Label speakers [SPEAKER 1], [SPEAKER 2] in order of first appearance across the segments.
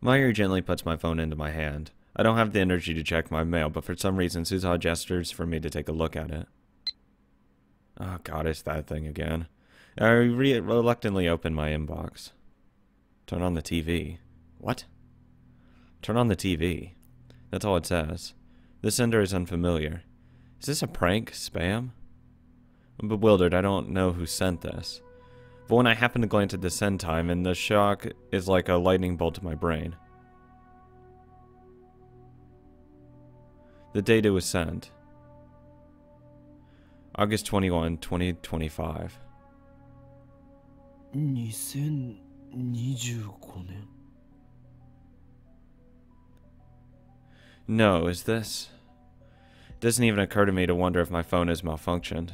[SPEAKER 1] Mayuri gently puts my phone into my hand. I don't have the energy to check my mail, but for some reason Suzaha gestures for me to take a look at it. Oh god, it's that thing again. I reluctantly open my inbox. Turn on the TV. What? Turn on the TV. That's all it says. The sender is unfamiliar. Is this a prank? Spam? I'm bewildered. I don't know who sent this. But when I happen to glance at the send time, and the shock is like a lightning bolt to my brain. The date it was sent. August 21, 2025.
[SPEAKER 2] 2025年
[SPEAKER 1] No, is this? It doesn't even occur to me to wonder if my phone has malfunctioned.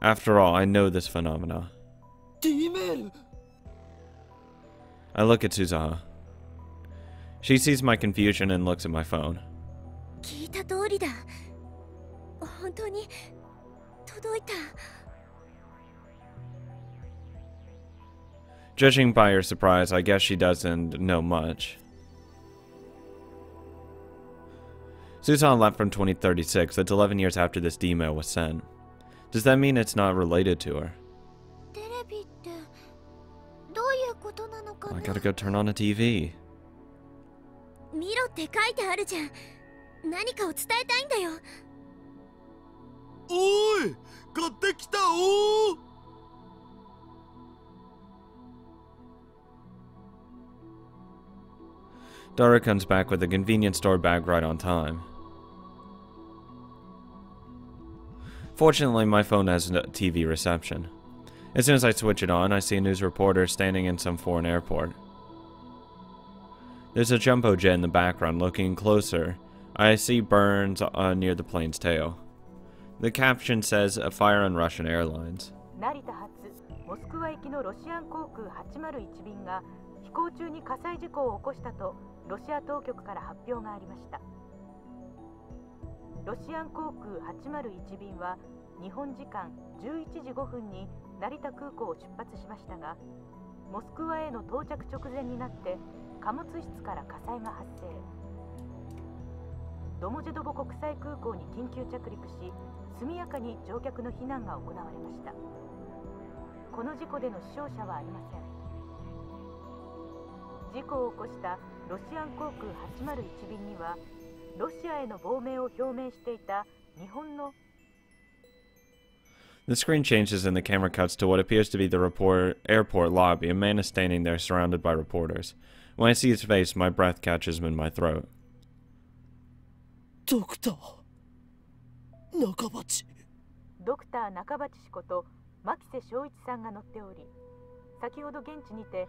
[SPEAKER 1] After all, I know this phenomena. I look at Suzaha. She sees my confusion and looks at my phone. Judging by her surprise, I guess she doesn't know much. Susan left from 2036. That's 11 years after this email was sent. Does that mean it's not related to her? I gotta go turn on the TV. Dara comes back with a convenience store bag right on time. Fortunately, my phone has TV reception. As soon as I switch it on, I see a news reporter standing in some foreign airport. There's a jumbo jet in the background. Looking closer, I see burns near the plane's tail. The caption says, "A fire on Russian airlines."
[SPEAKER 3] ロシア当局から発表がありました。ロシアン航空801便は日本時間11時5分に成田空港を出発しましたが、モスクワへの到着直前になって貨物室から火災が発生。ドモジェドボ国際空港に緊急着陸し、速やかに乗客の避難が行われました。この事故での死傷者はありません。事故を起こしたロシアン航空801便にはロシアへの亡命を表明していた日本の
[SPEAKER 1] The screen changes and the camera cuts to what appears to be the airport lobby. A man is standing there surrounded by reporters. When I see his face, my breath catches in my throat.
[SPEAKER 2] Dr. Nakabachi.
[SPEAKER 3] ドクター中鉢氏こと牧瀬正一さんが乗っており、先ほど現地にて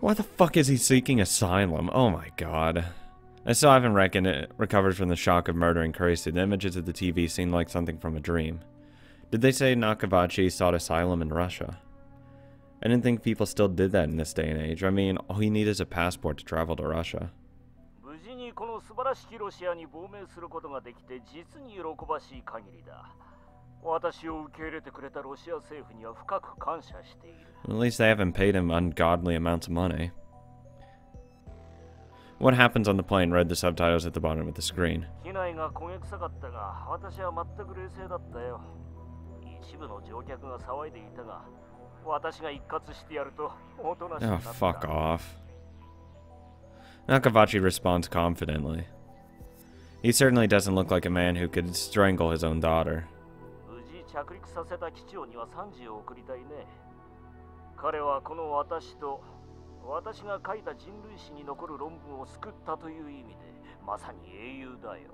[SPEAKER 1] Why the fuck is he seeking asylum? Oh my god. I still haven't recovered from the shock of murdering Kurisu. The images of the TV seem like something from a dream. Did they say Nakavachi sought asylum in Russia? I didn't think people still did that in this day and age. I mean, all you need is a passport to travel to Russia.
[SPEAKER 4] 無事にこの素晴らしきロシアに亡命することができて実に喜ばしい限りだ。
[SPEAKER 1] At least they haven't paid him ungodly amounts of money. What happens on the plane? Read the subtitles at the bottom of the screen. Oh, fuck off. Nakavachi responds confidently. He certainly doesn't look like a man who could strangle his own daughter.
[SPEAKER 4] 着陸させた機長には賛辞を送りたいね。彼はこの私と私が書いた人類史に残る論文を救ったという意味でまさに英雄だよ。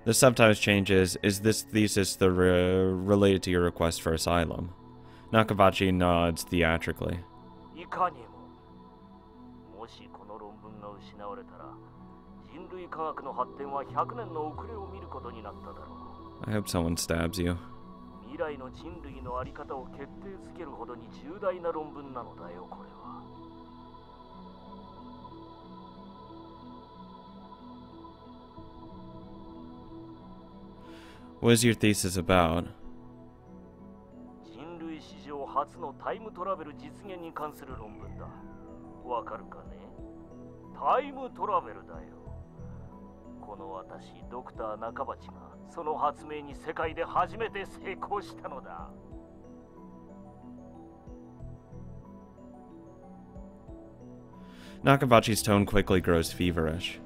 [SPEAKER 1] The subtitles changes. Is this thesis related to your request for asylum? Nakavachi nods theatrically.
[SPEAKER 4] いかにも。もしこの論文が失われたら人類科学の発展は100年の遅れを見ることになっただろう。
[SPEAKER 1] I hope someone stabs you.
[SPEAKER 4] 未来の人類のあり方を決定づけるほどに重大な論文なのだよ、これは。
[SPEAKER 1] What is your thesis about?
[SPEAKER 4] 人類史上初のタイムトラベル実現に関する論文だ。わかるかね？タイムトラベルだよ。この私、ドクター中鉢がその発明に世界で初めて成功したのだ。
[SPEAKER 1] Nakabachi's tone quickly grows feverish.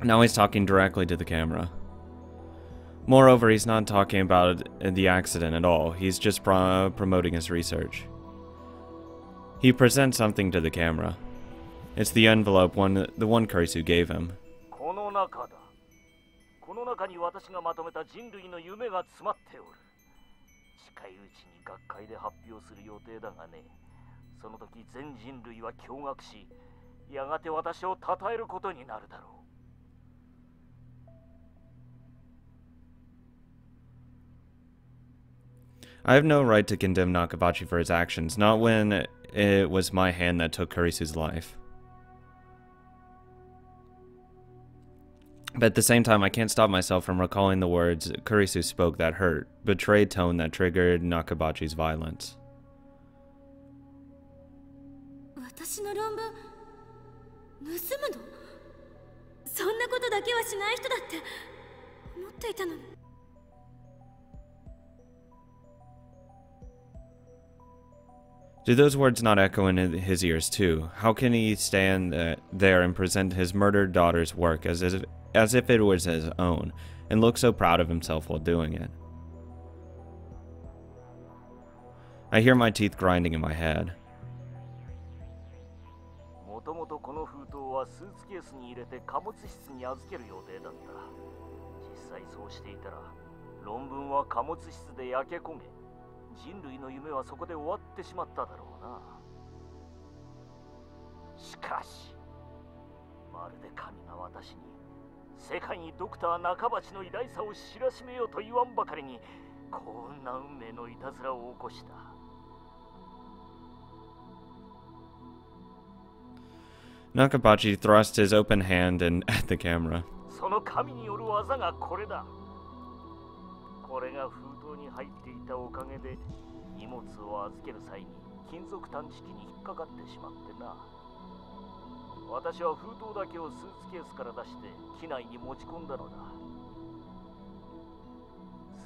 [SPEAKER 1] Now he's talking directly to the camera. Moreover, he's not talking about the accident at all. He's just promoting his research. He presents something to the camera. It's the envelope the one Kurisu gave him.
[SPEAKER 4] この中だ。この中に私がまとめた人類の夢が詰まっておる。近いうちに学会で発表する予定だがね。その時全人類は驚愕し、やがて私を称えることになるだろう。
[SPEAKER 1] I have no right to condemn Nakabachi for his actions, not when it was my hand that took Kurisu's life. But at the same time, I can't stop myself from recalling the words Kurisu spoke that hurt, betrayed tone that triggered Nakabachi's violence.
[SPEAKER 2] 私の論文盗むの？そんなことだけはしない人だって思っていたのに。
[SPEAKER 1] Do those words not echo in his ears too? How can he stand there and present his murdered daughter's work as if it was his own, and look so proud of himself while doing it? I hear my teeth grinding in my head.
[SPEAKER 4] もともとこの封筒はスーツケースに入れて貨物室に預ける予定だった。実際そうしていたら、論文は貨物室で焼け焦げ、人類の夢はそこで終わってしまっただろうな。しかし、まるで神が私に世界にドクター中鉢の偉大さを知らしめようと言わんばかりに、こんな運命のいたずらを起こした。
[SPEAKER 1] Nakabachi thrusts his open hand at the camera.
[SPEAKER 4] その神による技がこれだ。これが封筒に入っていたおかげで荷物を預ける際に金属探知機に引っかかってしまってな。私は封筒だけをスーツケースから出して機内に持ち込んだのだ。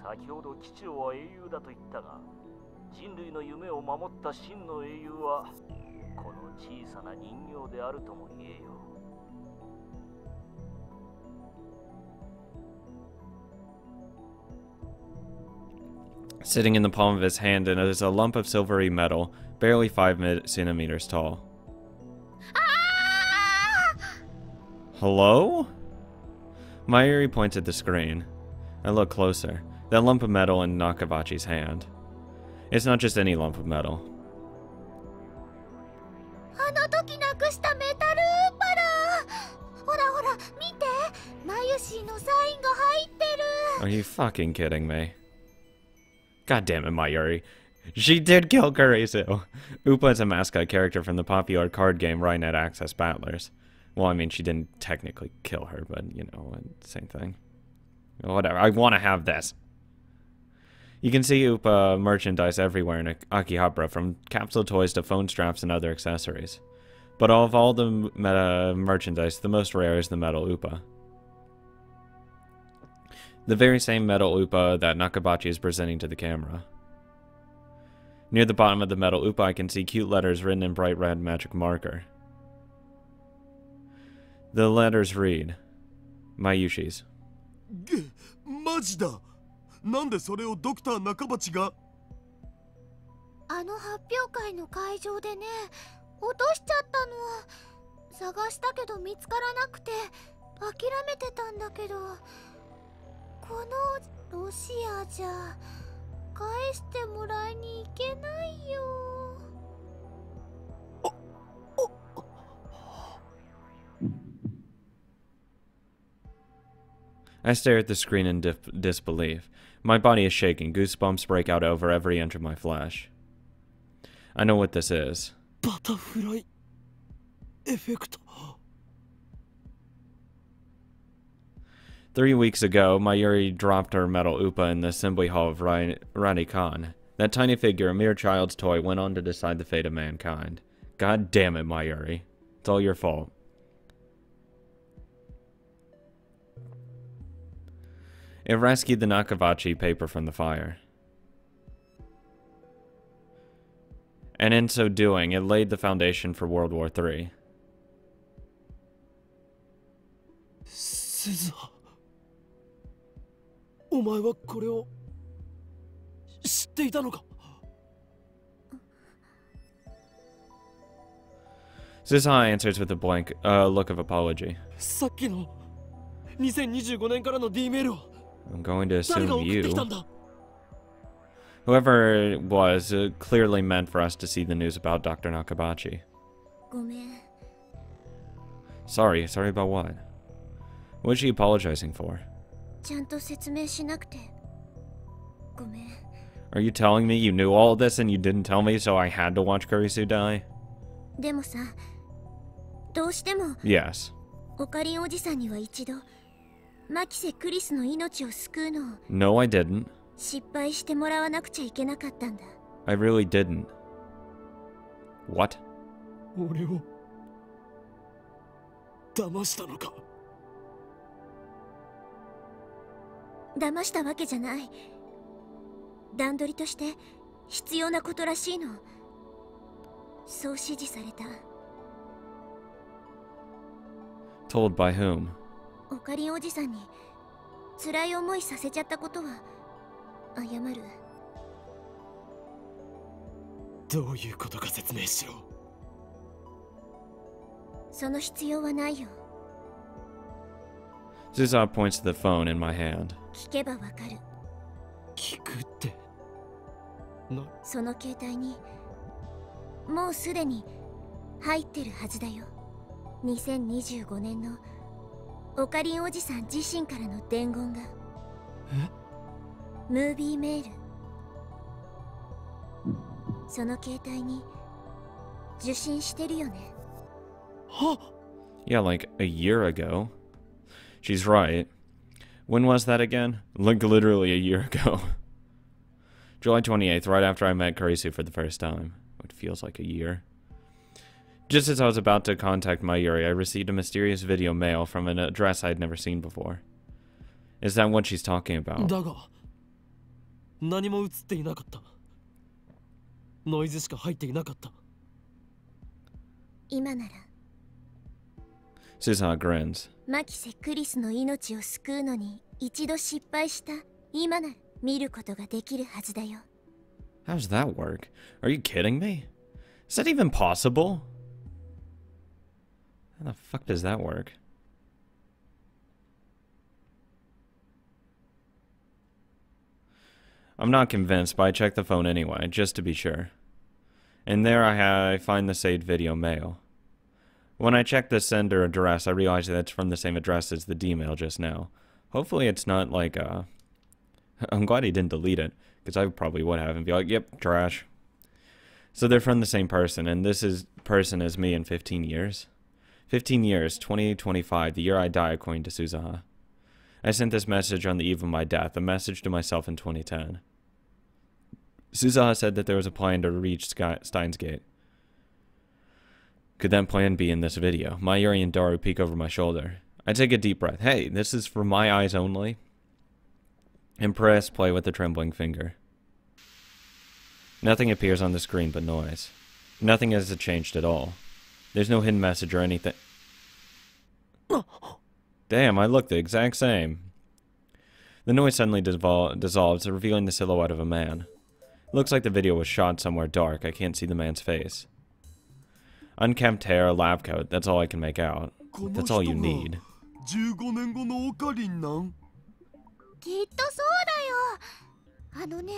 [SPEAKER 4] 先ほど機長は英雄だと言ったが、人類の夢を守った真の英雄はこの小さな人形であるとも言えよ。
[SPEAKER 1] Sitting in the palm of his hand is a lump of silvery metal, barely 5 centimeters tall. Hello? Mayuri points at the screen. I look closer. That lump of metal in Nakabachi's hand. It's not just any lump of metal.
[SPEAKER 2] あの時なくしたメタルパラ。ほらほら、見て。マユシーのサインが入ってる。
[SPEAKER 1] Are you fucking kidding me? God damn it, Mayuri. She did kill Kurisu. Upa is a mascot character from the popular card game Rynet Access Battlers. Well, I mean, she didn't technically kill her, but, you know, same thing. Whatever, I want to have this. You can see Upa merchandise everywhere in Akihabara, from capsule toys to phone straps and other accessories. But of all the merchandise, the most rare is the metal Upa. The very same metal Upa that Nakabachi is presenting to the camera. Near the bottom of the metal Upa, I can see cute letters written in bright red magic marker. The letters read, Mayushi's.
[SPEAKER 5] マジだ。なんでそれをドクター中鉢が？
[SPEAKER 2] あの発表会の会場でね、落としちゃったの。探したけど見つからなくて諦めてたんだけど、このロシアじゃ返してもらいに行けないよ。
[SPEAKER 1] I stare at the screen in disbelief. My body is shaking. Goosebumps break out over every inch of my flesh. I know what this is.
[SPEAKER 5] バタフライエフェクト。
[SPEAKER 1] 3 weeks ago, Mayuri dropped her metal Upa in the assembly hall of Rani Khan. That tiny figure, a mere child's toy, went on to decide the fate of mankind. God damn it, Mayuri. It's all your fault. It rescued the Nakavachi paper from the fire. And in so doing, it laid the foundation for World War III.
[SPEAKER 5] 鈴葉、お前はこれを知っていたのか？
[SPEAKER 1] Susaha answers with a blank look of apology.
[SPEAKER 5] さっきの2025年からの D メールは
[SPEAKER 1] I'm going to
[SPEAKER 5] 誰が
[SPEAKER 1] assume
[SPEAKER 5] 送ってきた
[SPEAKER 1] you.
[SPEAKER 5] んだ？
[SPEAKER 1] Whoever it was, clearly meant for us to see the news about Dr. Nakabachi.
[SPEAKER 2] ごめん。
[SPEAKER 1] Sorry about what? What is she apologizing for?
[SPEAKER 2] ちゃんと説明しなくて。ごめん。
[SPEAKER 1] Are you telling me you knew all of this and you didn't tell me, so I had to watch Kurisu die?
[SPEAKER 2] でもさ、どうしても
[SPEAKER 1] Yes.
[SPEAKER 2] オカリンおじさんには一度マキセ・クリスの命を救うのを
[SPEAKER 1] No, I didn't.
[SPEAKER 2] 失敗してもらわなくちゃいけなかったんだ。
[SPEAKER 1] I really didn't. What?
[SPEAKER 5] 俺を騙したのか？
[SPEAKER 2] 騙したわけじゃない。段取りとして必要なことらしいの。そう指示された。
[SPEAKER 1] Told by whom?
[SPEAKER 2] オカリンおじさんに辛い思いさせちゃったことは謝る。
[SPEAKER 5] どういうことか説明しろ。
[SPEAKER 2] その必要はないよ。
[SPEAKER 1] Susaha points to the phone in my hand.
[SPEAKER 2] 聞けばわかる。
[SPEAKER 5] 聞くってな。
[SPEAKER 2] その携帯にもうすでに入ってるはずだよ。2025年のオカリンおじさん自身からの伝言が。ムービーメール。その携帯に受信してるよね。
[SPEAKER 5] はっ
[SPEAKER 1] Yeah, like a year ago. She's right. When was that again? Like literally a year ago. July 28th, right after I met Kurisu for the first time. It feels like a year. Just as I was about to contact Mayuri, I received a mysterious video mail from an address I'd never seen before. Is that what she's talking about?
[SPEAKER 5] だが何も映っていなかった。ノイズしか入っていなかった。
[SPEAKER 2] 今なら
[SPEAKER 1] Susaha grins.
[SPEAKER 2] マキセ・クリスの命を救うのに一度失敗した今なら見ることができるはずだよ。
[SPEAKER 1] How does that work? Are you kidding me? Is that even possible? How the fuck does that work? I'm not convinced, but I checked the phone anyway, just to be sure. And there I find the saved video mail. When I checked the sender address, I realized that it's from the same address as the D-mail just now. Hopefully it's not like, I'm glad he didn't delete it, because I probably would have and be like, yep, trash. So they're from the same person, and this person is me in 15 years. 15 years, 2025, the year I die, according to Susaha. I sent this message on the eve of my death, a message to myself in 2010. Susaha said that there was a plan to reach Steins Gate. Could that plan be in this video? Mayuri and Daru peek over my shoulder. I take a deep breath. Hey, this is for my eyes only. And press play with the trembling finger. Nothing appears on the screen but noise. Nothing has changed at all. There's no hidden message or anything. Damn, I look the exact same. The noise suddenly dissolves, revealing the silhouette of a man. It looks like the video was shot somewhere dark. I can't see the man's face. Unkempt hair, a lab coat, that's all I can make out. That's all you need.
[SPEAKER 5] 15年後のオカリンなん？
[SPEAKER 2] きっとそうだよ。あのね、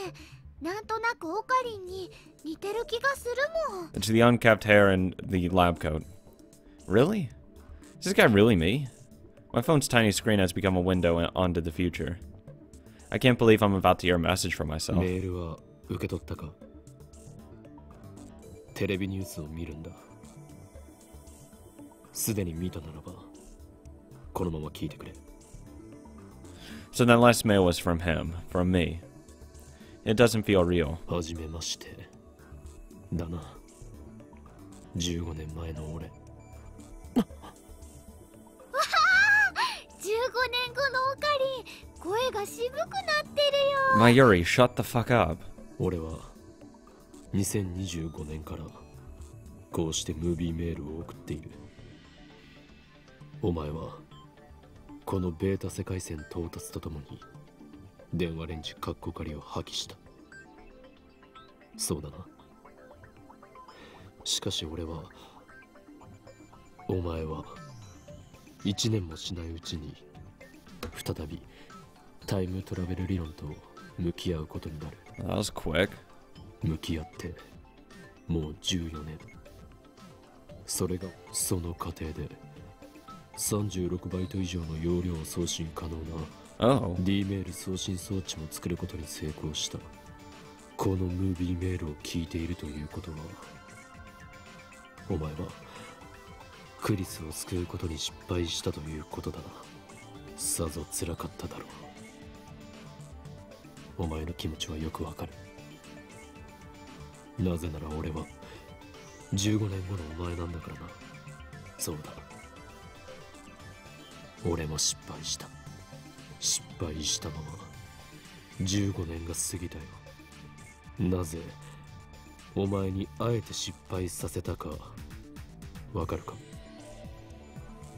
[SPEAKER 2] なんとなくオカリンに似てる気がするもん。
[SPEAKER 1] It's the unkempt hair and the lab coat. Really? Is this guy really me? My phone's tiny screen has become a window onto the future. I can't believe I'm about to hear a message from myself.
[SPEAKER 5] メールは受け取ったか？テレビニュースを見るんだ。すでに見たならば、このまま聞いてくれ。
[SPEAKER 1] So that last mail was from him, from me. It doesn't feel real.
[SPEAKER 5] はじめまして。だな。15年前の俺。
[SPEAKER 2] 15年後のオカリン、声が渋くなってるよ。
[SPEAKER 1] Mayuri, shut the fuck up.
[SPEAKER 5] 俺は2025年からこうしてムービーメールを送っている。お前はこのベータ世界線到達とともに電話レンジカッコ仮を破棄した。そうだな。しかし俺は、お前は1年もしないうちに再びタイムトラベル理論と向き合うことになる。
[SPEAKER 1] That was quick.
[SPEAKER 5] 向き合ってもう14年。それがその過程で36バイト以上の容量を送信可能な
[SPEAKER 1] Oh.
[SPEAKER 5] D メール送信装置も作ることに成功した。このムービーメールを聞いているということは、お前はクリスを救うことに失敗したということだな。さぞ辛かっただろう。お前の気持ちはよくわかる。なぜなら俺は15年後のお前なんだからな。そうだ。俺も失敗した。失敗したまま15年が過ぎたよ。なぜお前にあえて失敗させたかわかるか？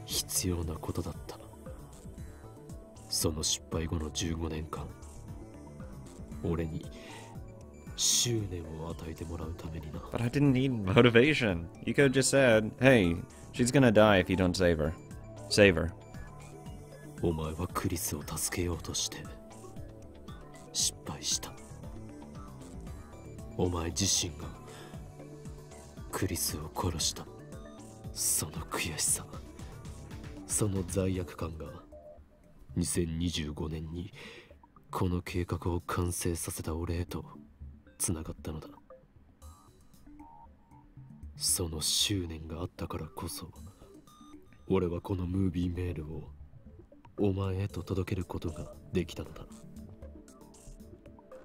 [SPEAKER 5] 必要なことだった。その失敗後の15年間、俺に執念を与えてもらうためにな。
[SPEAKER 1] But I didn't need motivation. You could have just said, hey, she's gonna die if you don't save her. Save her.
[SPEAKER 5] お前はクリスを助けようとして失敗した。お前自身がクリスを殺した。その悔しさ、その罪悪感が2025年にこの計画を完成させた俺へとつながったのだ。その執念があったからこそ、俺はこのムービーメールをお前へと届けることができたのだ。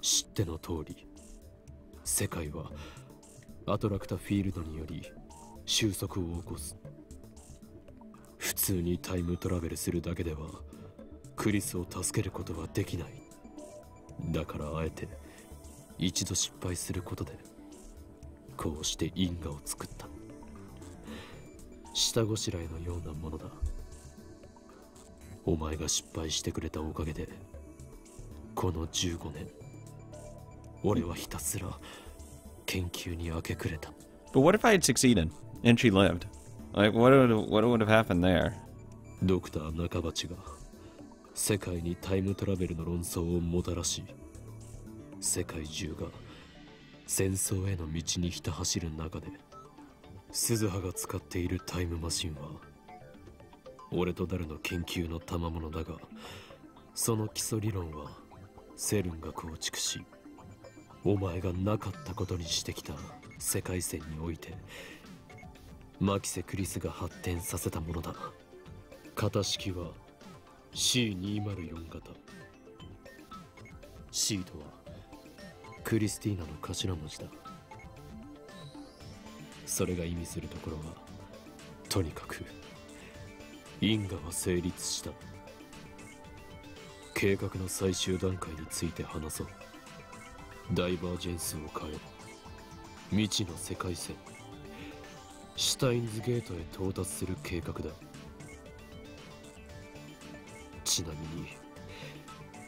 [SPEAKER 5] 知っての通り、世界はアトラクタフィールドにより収束を起こす。普通にタイムトラベルするだけではクリスを助けることはできない。だからあえて一度失敗することでこうして因果を作った。下ごしらえのようなものだ。お前が失敗してくれたおかげでこの15年、俺はひたすら研究に明け暮れた。
[SPEAKER 1] But what if I had succeeded and she lived? Like, what would have happened there?
[SPEAKER 5] ドクター中鉢が世界にタイムトラベルの論争をもたらし、世界中が戦争への道にひた走る中で、鈴葉が使っているタイムマシンは俺とダルの研究の賜物だが、その基礎理論はセルンが構築し、お前がなかったことにしてきた世界線においてマキセ・クリスが発展させたものだ。型式は C204 型。 C とはクリスティーナの頭文字だ。それが意味するところは、とにかく因果は成立した。計画の最終段階について話そう。ダイバージェンスを変え、未知の世界線シュタインズゲートへ到達する計画だ。ちなみに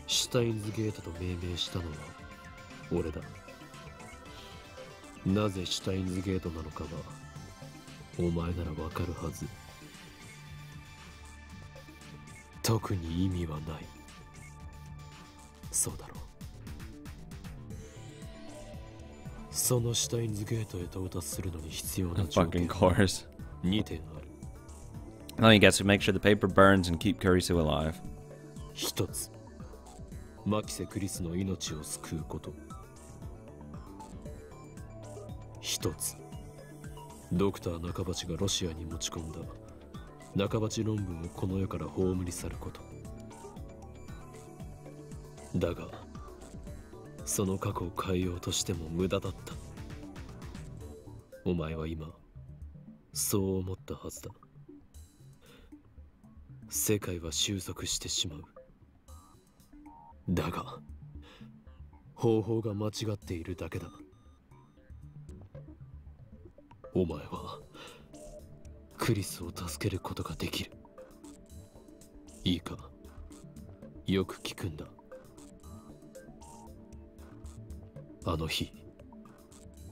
[SPEAKER 5] シュタインズゲートと命名したのは俺だ。なぜシュタインズゲートなのかはお前ならわかるはず。特に意味はない。そうだろう。そのシュタインズゲートへ到達するのに必要な
[SPEAKER 1] Of
[SPEAKER 5] 条
[SPEAKER 1] fucking
[SPEAKER 5] 件
[SPEAKER 1] course.
[SPEAKER 5] 2点ある。
[SPEAKER 1] Let me guess, to make sure the paper burns and keep Kurisu alive.
[SPEAKER 5] 一つ、マキセ・クリスの命を救うこと。一つ、ドクター中鉢がロシアに持ち込んだ中鉢論文をこの世から葬り去ること。だがその過去を変えようとしても無駄だった。お前は今そう思ったはずだ。世界は収束してしまう。だが方法が間違っているだけだ。お前はクリスを助けることができる。いいか、よく聞くんだ。あの日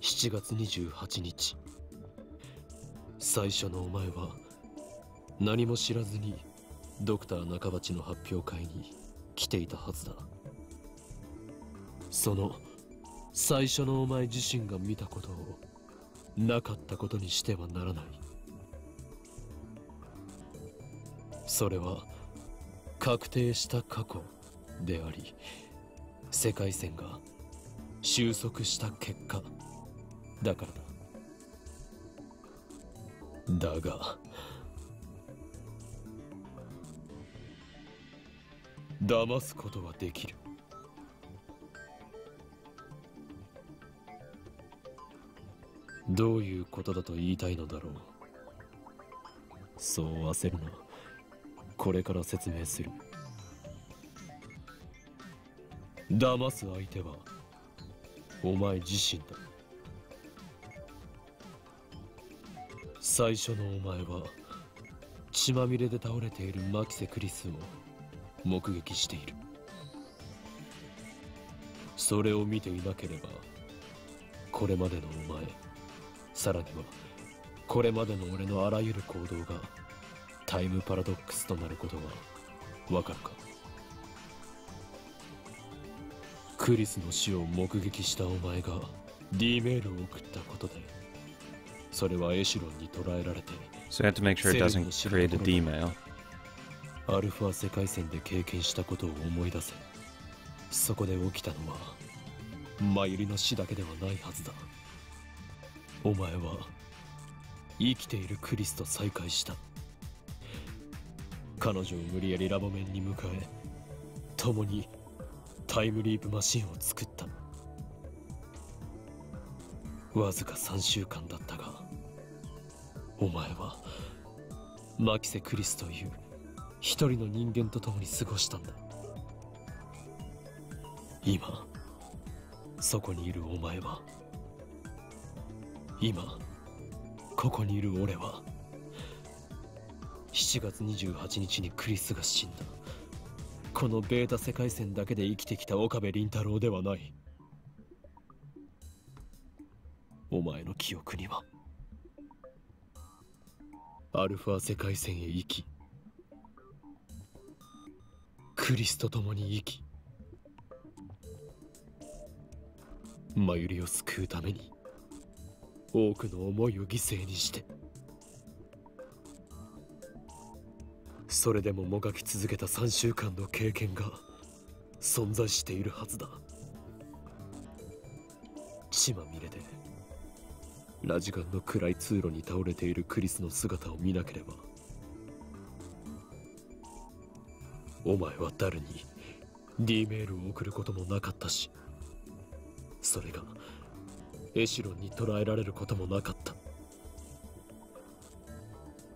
[SPEAKER 5] 7月28日、最初のお前は何も知らずにドクター中鉢の発表会に来ていたはずだ。その最初のお前自身が見たことをなかったことにしてはならない。それは確定した過去であり、世界線が収束した結果だからだ。だが騙すことはできる。どういうことだと言いたいのだろう。そう焦るな。これから説明する。騙す相手はお前自身だ。最初のお前は血まみれで倒れているマキセ・クリスを目撃している。それを見ていなければこれまでのお前、さらにはこれまでの俺のあらゆる行動がタイムパラドックスとなることがわかるか。クリスの死を目撃したお前が D メールを送ったことで、それはエシロンに捉えられて、
[SPEAKER 1] So you have to make sure it doesn't create a D-mail.
[SPEAKER 5] アルファ世界線で経験したことを思い出せ。そこで起きたのはマユリの死だけではないはずだ。お前は生きているクリスと再会した。彼女を無理やりラボ面に迎え、共にタイムリープマシンを作った。わずか3週間だったが、お前はマキセ・クリスという一人の人間と共に過ごしたんだ。今そこにいるお前は、今ここにいる俺は、7月28日にクリスが死んだこのベータ世界線だけで生きてきた岡部倫太郎ではない。お前の記憶にはアルファ世界線へ行き、クリスと共に生き、マユリを救うために多くの思いを犠牲にして、それでももがき続けた3週間の経験が存在しているはずだ。血まみれでラジガンの暗い通路に倒れているクリスの姿を見なければ、お前は誰に D メールを送ることもなかったし、それがエシロンに捕らえられることもなかった。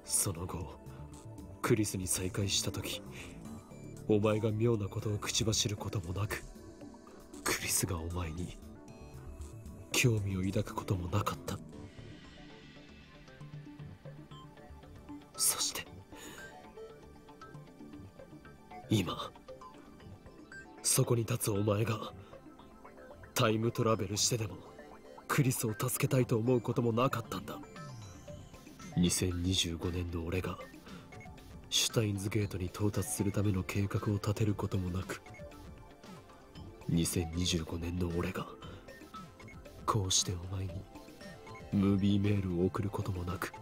[SPEAKER 5] その後クリスに再会した時、お前が妙なことを口走ることもなく、クリスがお前に興味を抱くこともなかった。そして今そこに立つお前がタイムトラベルしてでもクリスを助けたいと思うこともなかったんだ。2025年の俺がシュタインズゲートに到達するための計画を立てることもなく、2025年の俺がこうしてお前にムービーメールを送ることもなく、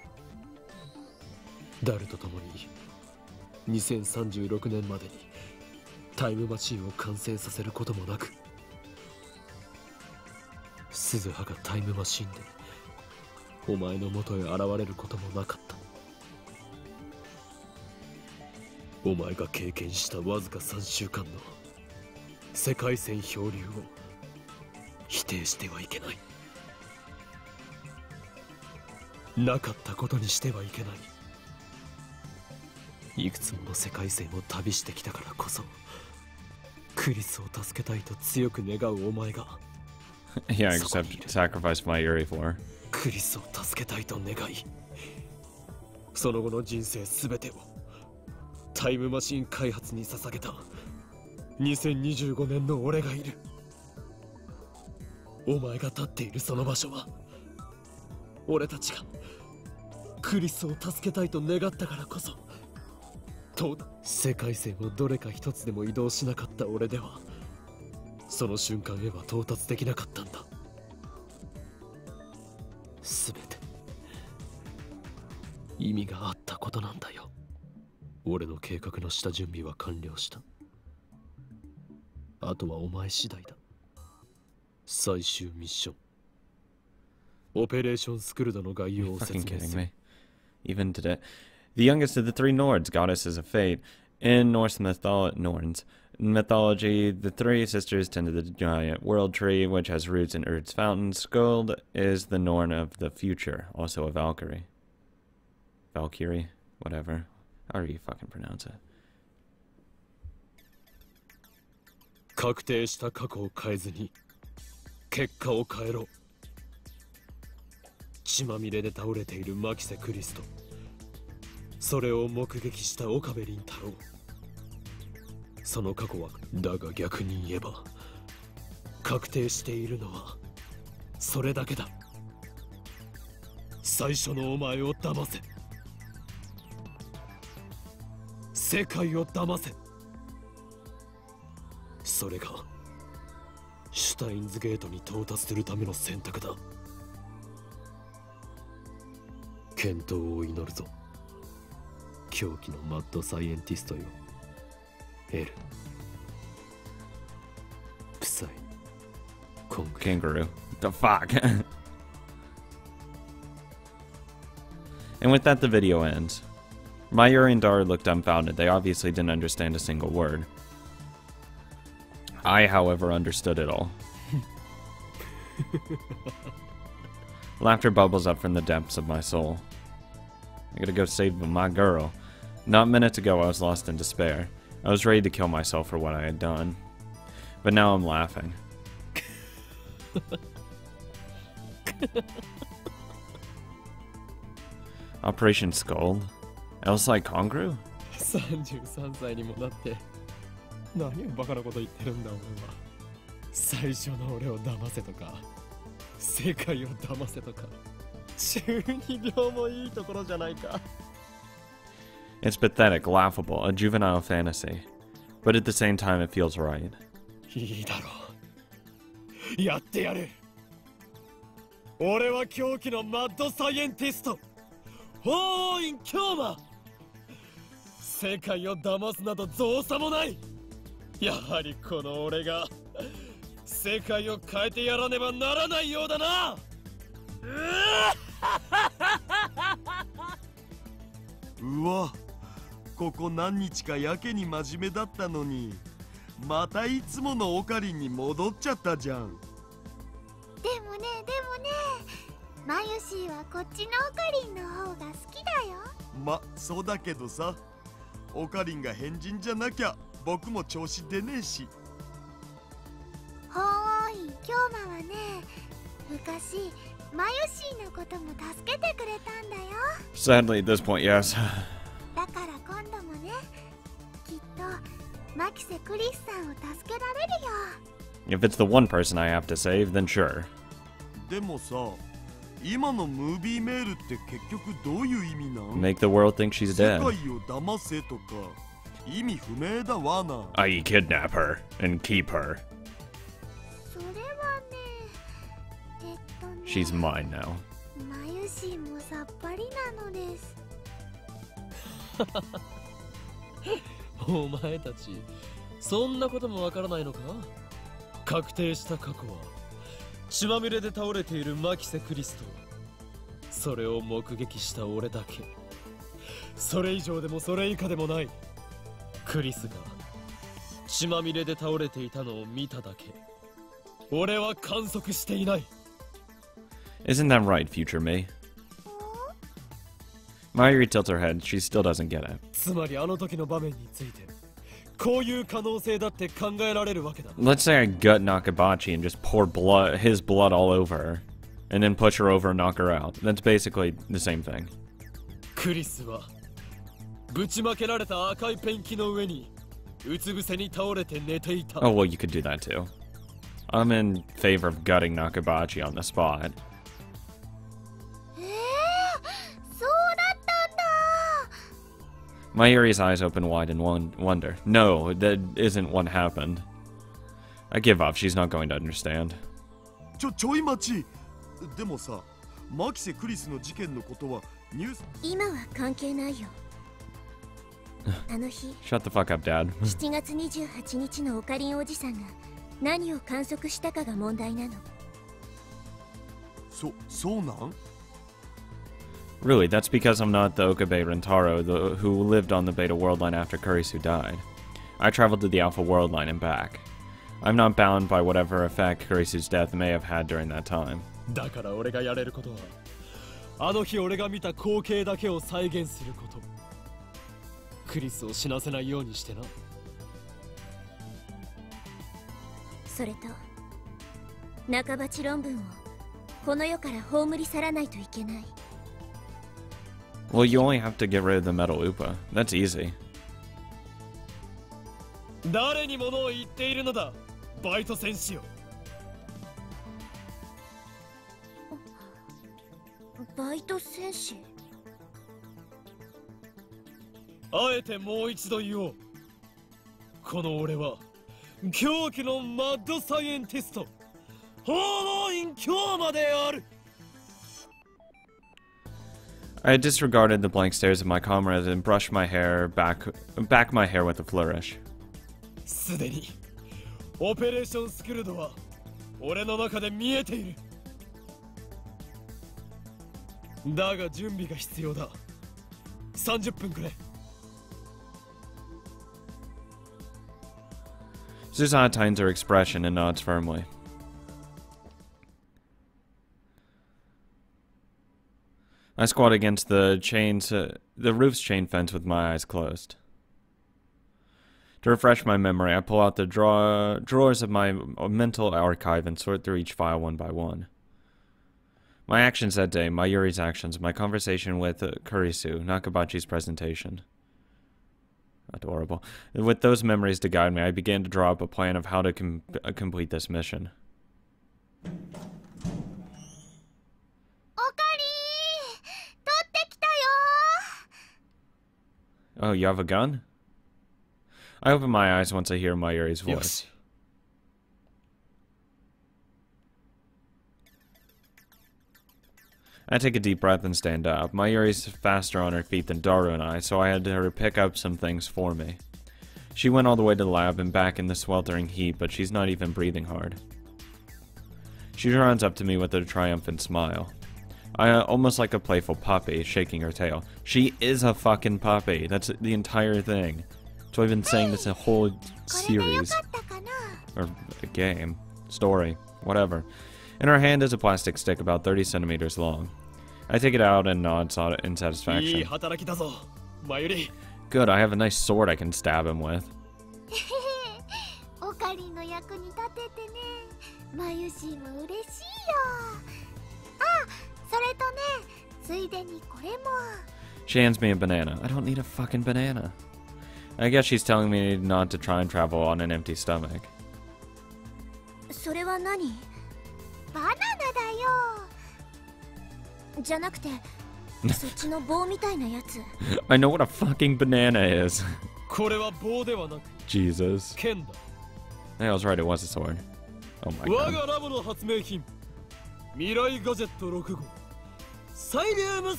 [SPEAKER 5] ダルと共に2036年までにタイムマシンを完成させることもなく、鈴葉がタイムマシンでお前の元へ現れることもなかった。お前が経験したわずか3週間の世界線漂流を否定してはいけない。なかったことにしてはいけない。いくつもの世界線を旅してきたからこそ、クリスを助けたいと強く願うお前が
[SPEAKER 1] Yeah, except sacrifice my Yuri for.
[SPEAKER 5] クリスを助けたいと願い、その後の人生すべてをタイムマシン開発に捧げた2025年の俺がいる。お前が立っているその場所は、俺たちがクリスを助けたいと願ったからこそ、世界線をどれか一つでも移動しなかった俺では、その瞬間へは到達できなかったんだ。すべて意味があったことなんだよ。俺の計画の下準備は完了した。あとはお前次第だ。最終ミッション、オペレーションスクルドの概要を説
[SPEAKER 1] Fucking
[SPEAKER 5] 明
[SPEAKER 1] kidding
[SPEAKER 5] する。
[SPEAKER 1] me. Even today. The youngest of the three Nords, goddesses of fate. In Norse mythology, the three sisters tend to the giant world tree, which has roots in Urd's fountain. Skuld is the Norn of the future, also a Valkyrie. Valkyrie? Whatever. However you fucking pronounce it.
[SPEAKER 5] 確定した過去を変えずに結果を変えろ。血まみれで倒れているマキセ・クリスト、それを目撃した岡部倫太郎。その過去は、だが逆に言えば確定しているのはそれだけだ。最初のお前を騙せ。世界を騙せ。それがシュタインズゲートに到達するための選択だ。健闘を祈るぞ、狂気のマッドサイエンティストよ。エル、プサイ、コング。
[SPEAKER 1] Kangaroo. The fuck? And with that, the video ends. Mayuri and Dara looked dumbfounded. They obviously didn't understand a single word. I, however, understood it all. Laughter bubbles up from the depths of my soul. I gotta go save my girl. Not minutes ago, I was lost in despair. I was ready to kill myself for what I had done. But now I'm laughing. Operation Skull? Else like Kongru?
[SPEAKER 5] 33歳にもなって何をバカなこと言ってるんだ俺は。最初の俺を騙せとか、世界を騙せとか、中二病もいいところじゃないか。
[SPEAKER 1] It's pathetic, laughable, a juvenile fantasy. But at the same time, it feels right.
[SPEAKER 5] いいだろう、やってやる。俺は狂気のマッドサイエンティスト、ホーイン・キョーマ。世界を騙すなど造作もない。やはりこの俺が世界を変えてやらねばならないようだな。
[SPEAKER 6] うわ、ここ何日かやけに真面目だったのに、またいつものオカリンに戻っちゃったじゃん。
[SPEAKER 2] でもねマユシーはこっちのオカリンの方が好きだよ。
[SPEAKER 6] ま、そうだけどさ、オカリンが変人じゃなきゃ僕も調子出ねえし。
[SPEAKER 2] ホーイン・キョーマはね、昔マユシーのことも助けてくれたんだよ。
[SPEAKER 1] Sadly, at this point, yes.
[SPEAKER 2] だから今度もね、きっとマキセ・クリスさんを助けられるよ。
[SPEAKER 1] If it's the one person I have to save, then sure.
[SPEAKER 6] でもさ、今のムービーメールって結局どういう意味なん？
[SPEAKER 1] Make the world think she's
[SPEAKER 6] 世
[SPEAKER 1] dead.
[SPEAKER 6] 界を騙せとか意味不明だわな。
[SPEAKER 1] I kidnap her and keep her.
[SPEAKER 2] それはね、
[SPEAKER 1] She's mine now.
[SPEAKER 2] マユシーもさっぱりなのです。
[SPEAKER 5] お前たち、そんなこともわからないのか？確定した過去は血まみれで倒れているマキセ・クリスト、それを目撃した俺だけ。それ以上でもそれ以下でもない。クリスが血まみれで倒れていたのを見ただけ。俺は観測していない。
[SPEAKER 1] Isn't that right, future me? Mayuri tilts her head. She still doesn't get it.
[SPEAKER 5] つまりあの時の場面についてこういう可能性だって考えられるわけだ。
[SPEAKER 1] Let's say I gut Nakabachi and just pour his blood all over her, and then push her over and knock her out. That's basically the same thing.
[SPEAKER 5] クリスはぶちまけられた赤いペンキの上にうつ伏せに倒れて寝ていた。
[SPEAKER 1] Oh, well, you could do that too. I'm in favor of gutting Nakabachi on the spot.
[SPEAKER 2] そうだったんだ。
[SPEAKER 1] Mayuri's eyes open wide in wonder. No, that isn't what happened. I give up. She's not going to understand.
[SPEAKER 6] ちょい待ち。でもさ、マキセ・クリスの事件のことはニュース。
[SPEAKER 2] 今は関係ないよ。あの日、
[SPEAKER 1] Shut the fuck up, Dad.
[SPEAKER 2] 7月28日のオカリンおじさんが何を観測したかが問題なの。
[SPEAKER 6] そうなん？
[SPEAKER 1] Really, that's because I'm not the Okabe Rentaro who lived on the Beta World Line after Kurisu died. I traveled to the Alpha World Line and back. I'm not bound by whatever effect Kurisu's death may have had during that time.
[SPEAKER 5] だから俺がやれることはあの日俺が見た光景だけを再現すること。クリスを死なせないようにしてな。
[SPEAKER 2] それと中鉢論文をこの世から葬り去らないといけない。
[SPEAKER 1] Well, you only have to get rid of the metal Upa. That's easy.
[SPEAKER 5] 誰に物を言っているのだ、バイト戦士よ。
[SPEAKER 2] バイト戦士？
[SPEAKER 5] あえてもう一度言おう。この俺は狂気のマッドサイエンティスト、法王院京馬である。
[SPEAKER 1] I disregarded the blank stares of my comrades and brushed my hair back my hair with a flourish.
[SPEAKER 5] すでにオペレーションスクルドは俺の中で見えている。だが準備が必要だ。30分くれ。
[SPEAKER 1] Susanna tightens her expression and nods firmly. I squat against the roof's chain fence with my eyes closed. To refresh my memory, I pull out the drawers of my mental archive and sort through each file one by one. My actions that day, Mayuri's actions, my conversation with Kurisu, Nakabachi's presentation. Adorable. With those memories to guide me, I began to draw up a plan of how to complete this mission. Oh, you have a gun? I open my eyes once I hear Mayuri's voice. Yes. I take a deep breath and stand up. Mayuri's faster on her feet than Daru and I, so I had her pick up some things for me. She went all the way to the lab and back in the sweltering heat, but she's not even breathing hard. She runs up to me with a triumphant smile. Almost like a playful puppy, shaking her tail. She is a fucking puppy. That's the entire thing. So I've been saying this a whole series. Or a game. Story. Whatever. In her hand is a plastic stick about 30 centimeters long. I take it out and nod in satisfaction. Good, I have a nice sword I can stab him with. She hands me a banana. I don't need a fucking banana. I guess she's telling me not to try and travel on an empty stomach. I know what a fucking banana is. Jesus. I was right, it was a sword. Oh my god. Xylem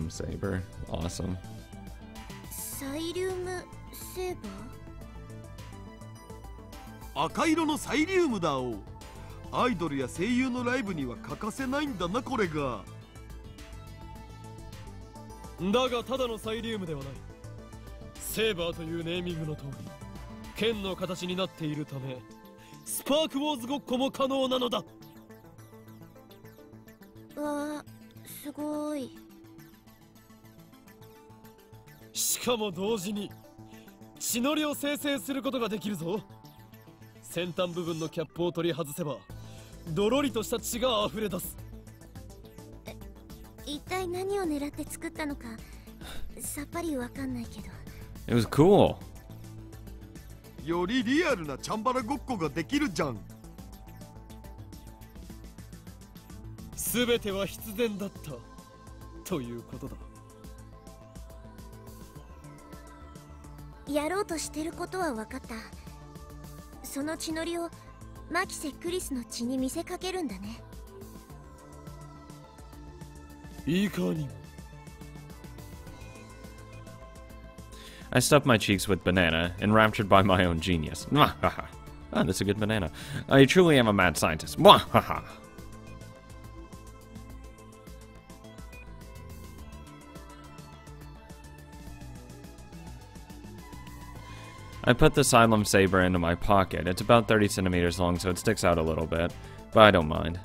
[SPEAKER 1] Saber. Awesome.
[SPEAKER 2] Xylem Saber?
[SPEAKER 6] 赤色のサイリウムだお。アイドルや声優のライブには欠かせないんだな、これが。だがただのサイリウムではない。セーバーというネーミングの通り、
[SPEAKER 5] 剣の形になっているためスパークウォーズごっこも可能なのだ。
[SPEAKER 2] わあ、すごい。
[SPEAKER 5] しかも同時に血のりを生成することができるぞ。先端部分のキャップを取り外せばドロリとした血が溢れ出す。
[SPEAKER 2] 一体何を狙って作ったのかさっぱりわかんないけど。
[SPEAKER 1] It was cool.
[SPEAKER 6] よりリアルなチャンバラごっこができるじゃん。
[SPEAKER 5] 全ては必然だったということだ。
[SPEAKER 2] やろうとしてることは分かった。その血のりをマキセ・クリスの血に見せかけるんだね。
[SPEAKER 5] いかにも。
[SPEAKER 1] I stuffed my cheeks with banana, enraptured by my own genius. Mwahaha. Ah, that's a good banana. I truly am a mad scientist. Mwahaha. I put the Xylem saber into my pocket. It's about 30 centimeters long, so it sticks out a little bit, but I don't mind.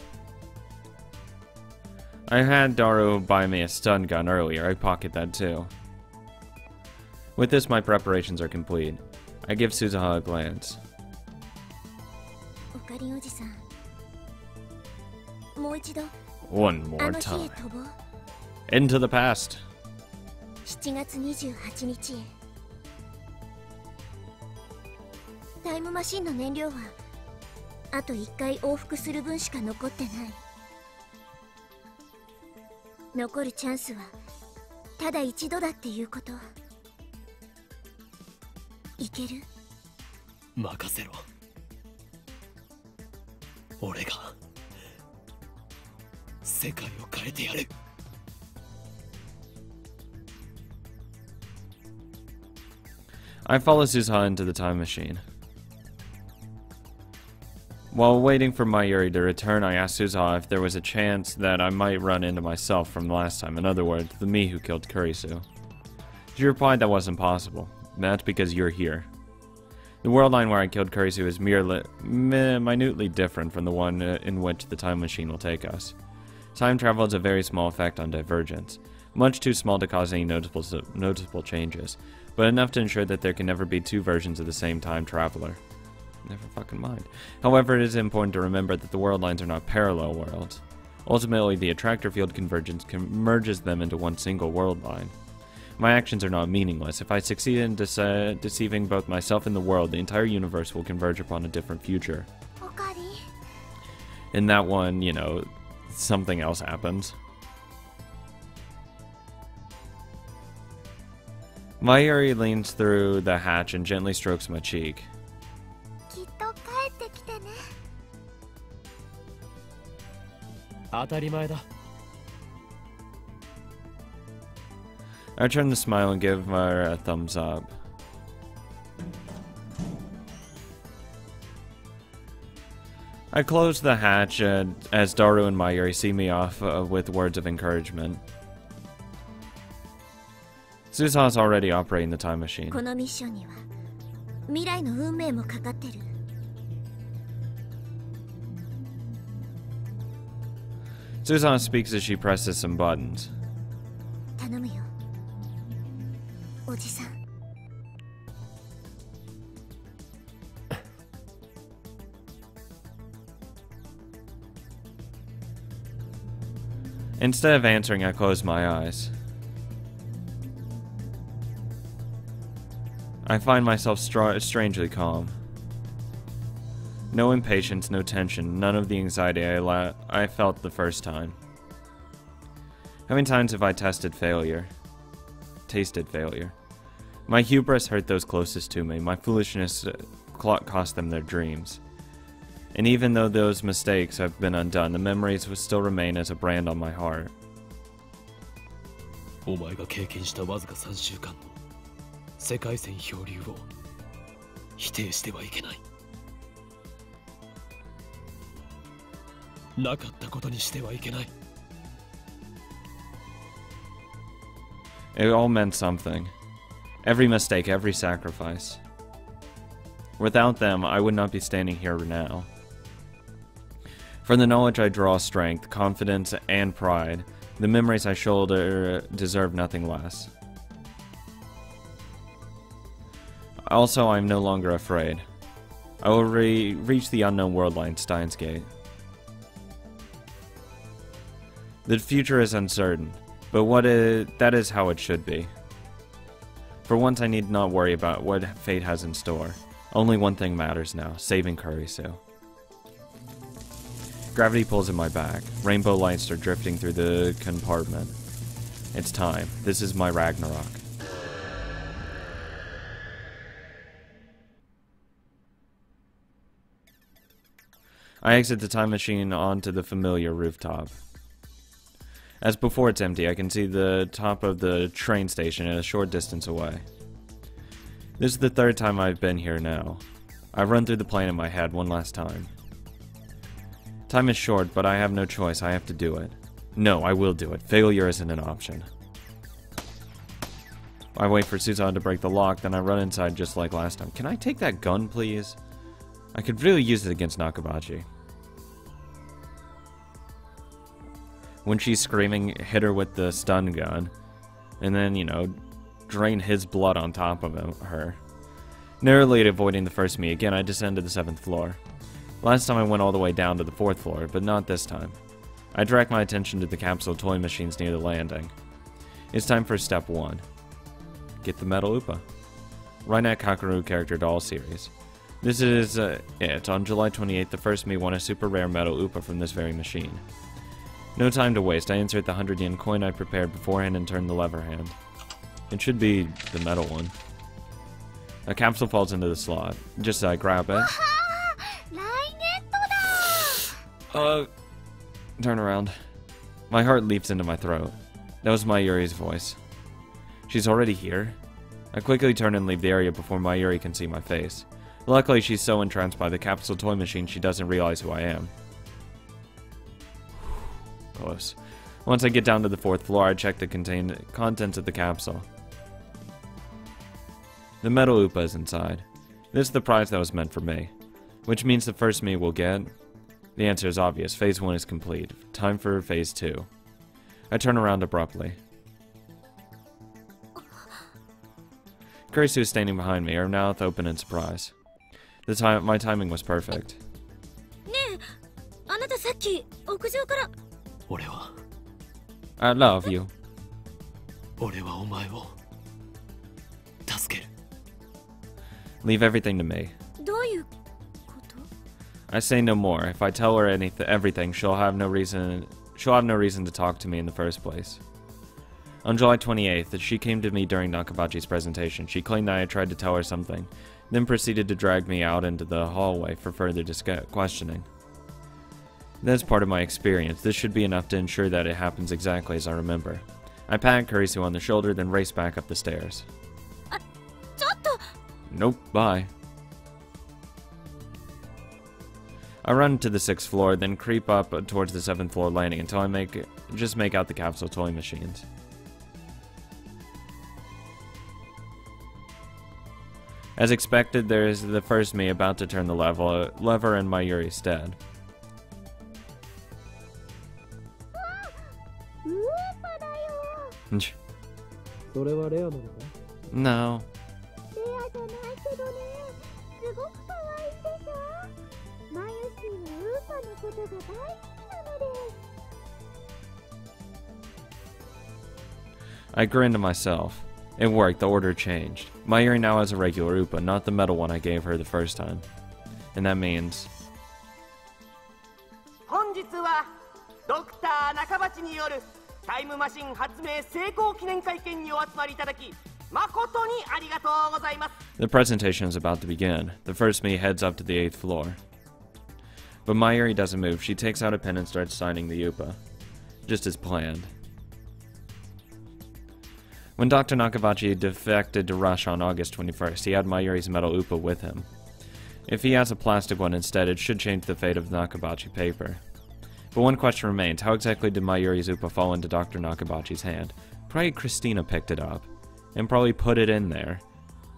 [SPEAKER 1] I had Daru buy me a stun gun earlier. I pocket that too. With this, my preparations are complete. I give Suzuha a glance.
[SPEAKER 2] オカリンおじさん、もう一度
[SPEAKER 1] One
[SPEAKER 2] あ
[SPEAKER 1] more
[SPEAKER 2] の日へ
[SPEAKER 1] time.
[SPEAKER 2] 飛ぼう。
[SPEAKER 1] Into the past.
[SPEAKER 2] 7月28日へ。タイムマシンの燃料はあと1回往復する分しか残ってない。残るチャンスはただ一度だっていうこと。いける？
[SPEAKER 5] 任せろ。俺が世界を変えてやる。
[SPEAKER 1] I follow Suzuha into the time machine. While waiting for Mayuri to return, I asked Suzuha if there was a chance that I might run into myself from last time. In other words, the me who killed Kurisu. She replied that wasn't possible. That's because you're here. The world line where I killed Kurisu is minutely different from the one in which the time machine will take us. Time travel has a very small effect on divergence, much too small to cause any noticeable changes, but enough to ensure that there can never be two versions of the same time traveler. Never fucking mind. However, it is important to remember that the world lines are not parallel worlds. Ultimately, the attractor field convergence merges them into one single world line. My actions are not meaningless. If I succeed in deceiving both myself and the world, the entire universe will converge upon a different future.
[SPEAKER 2] オカリン、
[SPEAKER 1] In that one, you know, something else happens. Mayuri leans through the hatch and gently strokes my cheek.
[SPEAKER 2] きっと帰ってきてね。
[SPEAKER 5] 当たり前だ。
[SPEAKER 1] I turn to smile and give her a thumbs up. I close the hatch as Daru and Mayuri see me off with words of encouragement. Suzuha's already operating the time machine.
[SPEAKER 2] このミッションには未来の運命もかかってる。
[SPEAKER 1] Suzuha speaks as she presses some buttons.
[SPEAKER 2] 頼むよ、おじさん。
[SPEAKER 1] Instead of answering, I close my eyes. I find myself strangely calm. No impatience, no tension, none of the anxiety I felt the first time. How many times have I tasted failure? My hubris hurt those closest to me. My foolishness cost them their dreams. And even though those mistakes have been undone, the memories will still remain as a brand on my heart.
[SPEAKER 5] お前が経験したわずか3週間の世界線漂流を否定してはいけない。なかったことにしてはいけない。
[SPEAKER 1] It all meant something. Every mistake, every sacrifice. Without them, I would not be standing here now. From the knowledge I draw strength, confidence, and pride. The memories I shoulder deserve nothing less. Also, I am no longer afraid. I will reach the unknown world line, Steins Gate. The future is uncertain, but that is how it should be. For once, I need not worry about what fate has in store. Only one thing matters now, saving Kurisu. Gravity pulls in my back. Rainbow lights are drifting through the compartment. It's time. This is my Ragnarok. I exit the time machine onto the familiar rooftop. As before, it's empty. I can see the top of the train station a short distance away. This is the third time I've been here now. I run through the plan in my head one last time. Time is short, but I have no choice. I have to do it. No, I will do it. Failure isn't an option. I wait for Susan to break the lock, then I run inside just like last time. Can I take that gun, please? I could really use it against Nakabachi. When she's screaming, hit her with the stun gun. And then, you know, drain his blood on top of her. Narrowly avoiding the first me, again I descend to the 7th floor. Last time I went all the way down to the 4th floor, but not this time. I direct my attention to the capsule toy machines near the landing. It's time for step 1. Get the Metal Upa. Rainet Kakeru character doll series. This is it. On July 28th, the first me won a super rare Metal Upa from this very machine. No time to waste, I insert the 100 yen coin I prepared beforehand and turn the lever hand. It should be the metal one. A capsule falls into the slot. Just as I grab it. Turn around. My heart leaps into my throat. That was Mayuri's voice. She's already here? I quickly turn and leave the area before Mayuri can see my face. Luckily, she's so entranced by the capsule toy machine she doesn't realize who I am. Close. Once I get down to the 4th floor, I check the contents of the capsule. The Metal Upa is inside. This is the prize that was meant for me. Which means the first me will get... The answer is obvious. Phase 1 is complete. Time for Phase 2. I turn around abruptly. Kurisu is standing behind me, her mouth open in surprise. My timing was perfect. I love you. Leave everything to me. I say no more. If I tell her everything, she'll have no reason to talk to me in the first place. On July 28th, she came to me during Nakabachi's presentation. She claimed that I had tried to tell her something, then proceeded to drag me out into the hallway for further questioning. That's part of my experience. This should be enough to ensure that it happens exactly as I remember. I pat Kurisu on the shoulder, then race back up the stairs. Nope, bye. I run to the 6th floor, then creep up towards the 7th floor landing until I just make out the capsule toy machines. As expected, there is the first me about to turn the lever in Mayuri's stead. No. I grin to myself. It worked, the order changed. Mayuri now has a regular Upa, not the metal one I gave her the first time. And that means... The presentation is about to begin. The first me heads up to the 8th floor. But Mayuri doesn't move. She takes out a pen and starts signing the Upa. Just as planned. When Dr. Nakabachi defected to Rush on August 21st, he had Mayuri's metal Upa with him. If he has a plastic one instead, it should change the fate of the Nakabachi paper. But one question remains, how exactly did Mayuri's Upa fall into Dr. Nakabachi's hand? Probably Christina picked it up, and probably put it in there.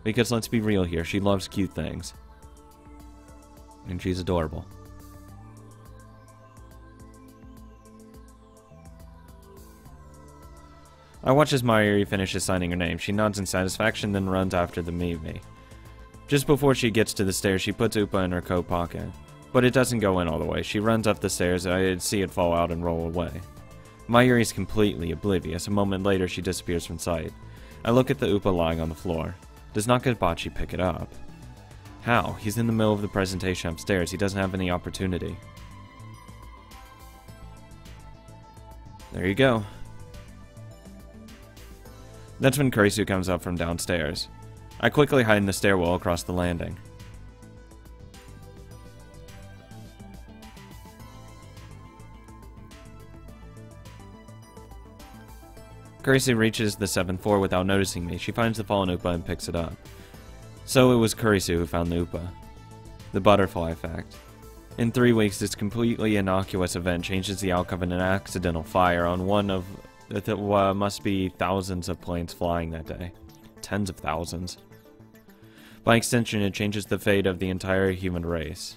[SPEAKER 1] Because let's be real here, she loves cute things. And she's adorable. I watch as Mayuri finishes signing her name. She nods in satisfaction, then runs after the Mimi. Just before she gets to the stairs, she puts Upa in her coat pocket. But it doesn't go in all the way. She runs up the stairs, and I see it fall out and roll away. Mayuri's completely oblivious. A moment later, she disappears from sight. I look at the Upa lying on the floor. Does Nakabachi pick it up? How? He's in the middle of the presentation upstairs. He doesn't have any opportunity. There you go. That's when Kurisu comes up from downstairs. I quickly hide in the stairwell across the landing. Kurisu reaches the 7th floor without noticing me. She finds the fallen Upa and picks it up. So it was Kurisu who found the Upa. The butterfly effect. In 3 weeks, this completely innocuous event changes the outcome of an accidental fire on one of must be thousands of planes flying that day. Tens of thousands. By extension, it changes the fate of the entire human race.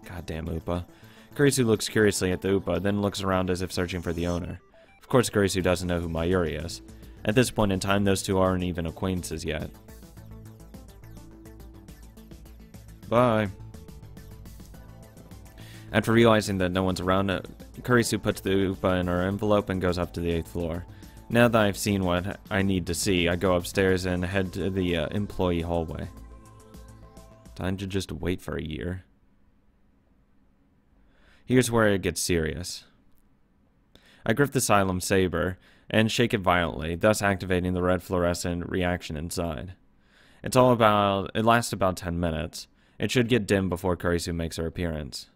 [SPEAKER 1] Goddamn Upa. Kurisu looks curiously at the Upa, then looks around as if searching for the owner. Of course, Kurisu doesn't know who Mayuri is. At this point in time, those two aren't even acquaintances yet. Bye. After realizing that no one's around, Kurisu puts the Upa in her envelope and goes up to the 8th floor. Now that I've seen what I need to see, I go upstairs and head to the employee hallway. Time to just wait for a year. Here's where it gets serious. I grip the Asylum Saber and shake it violently, thus activating the red fluorescent reaction inside. It lasts about 10 minutes. It should get dim before Kurisu makes her appearance.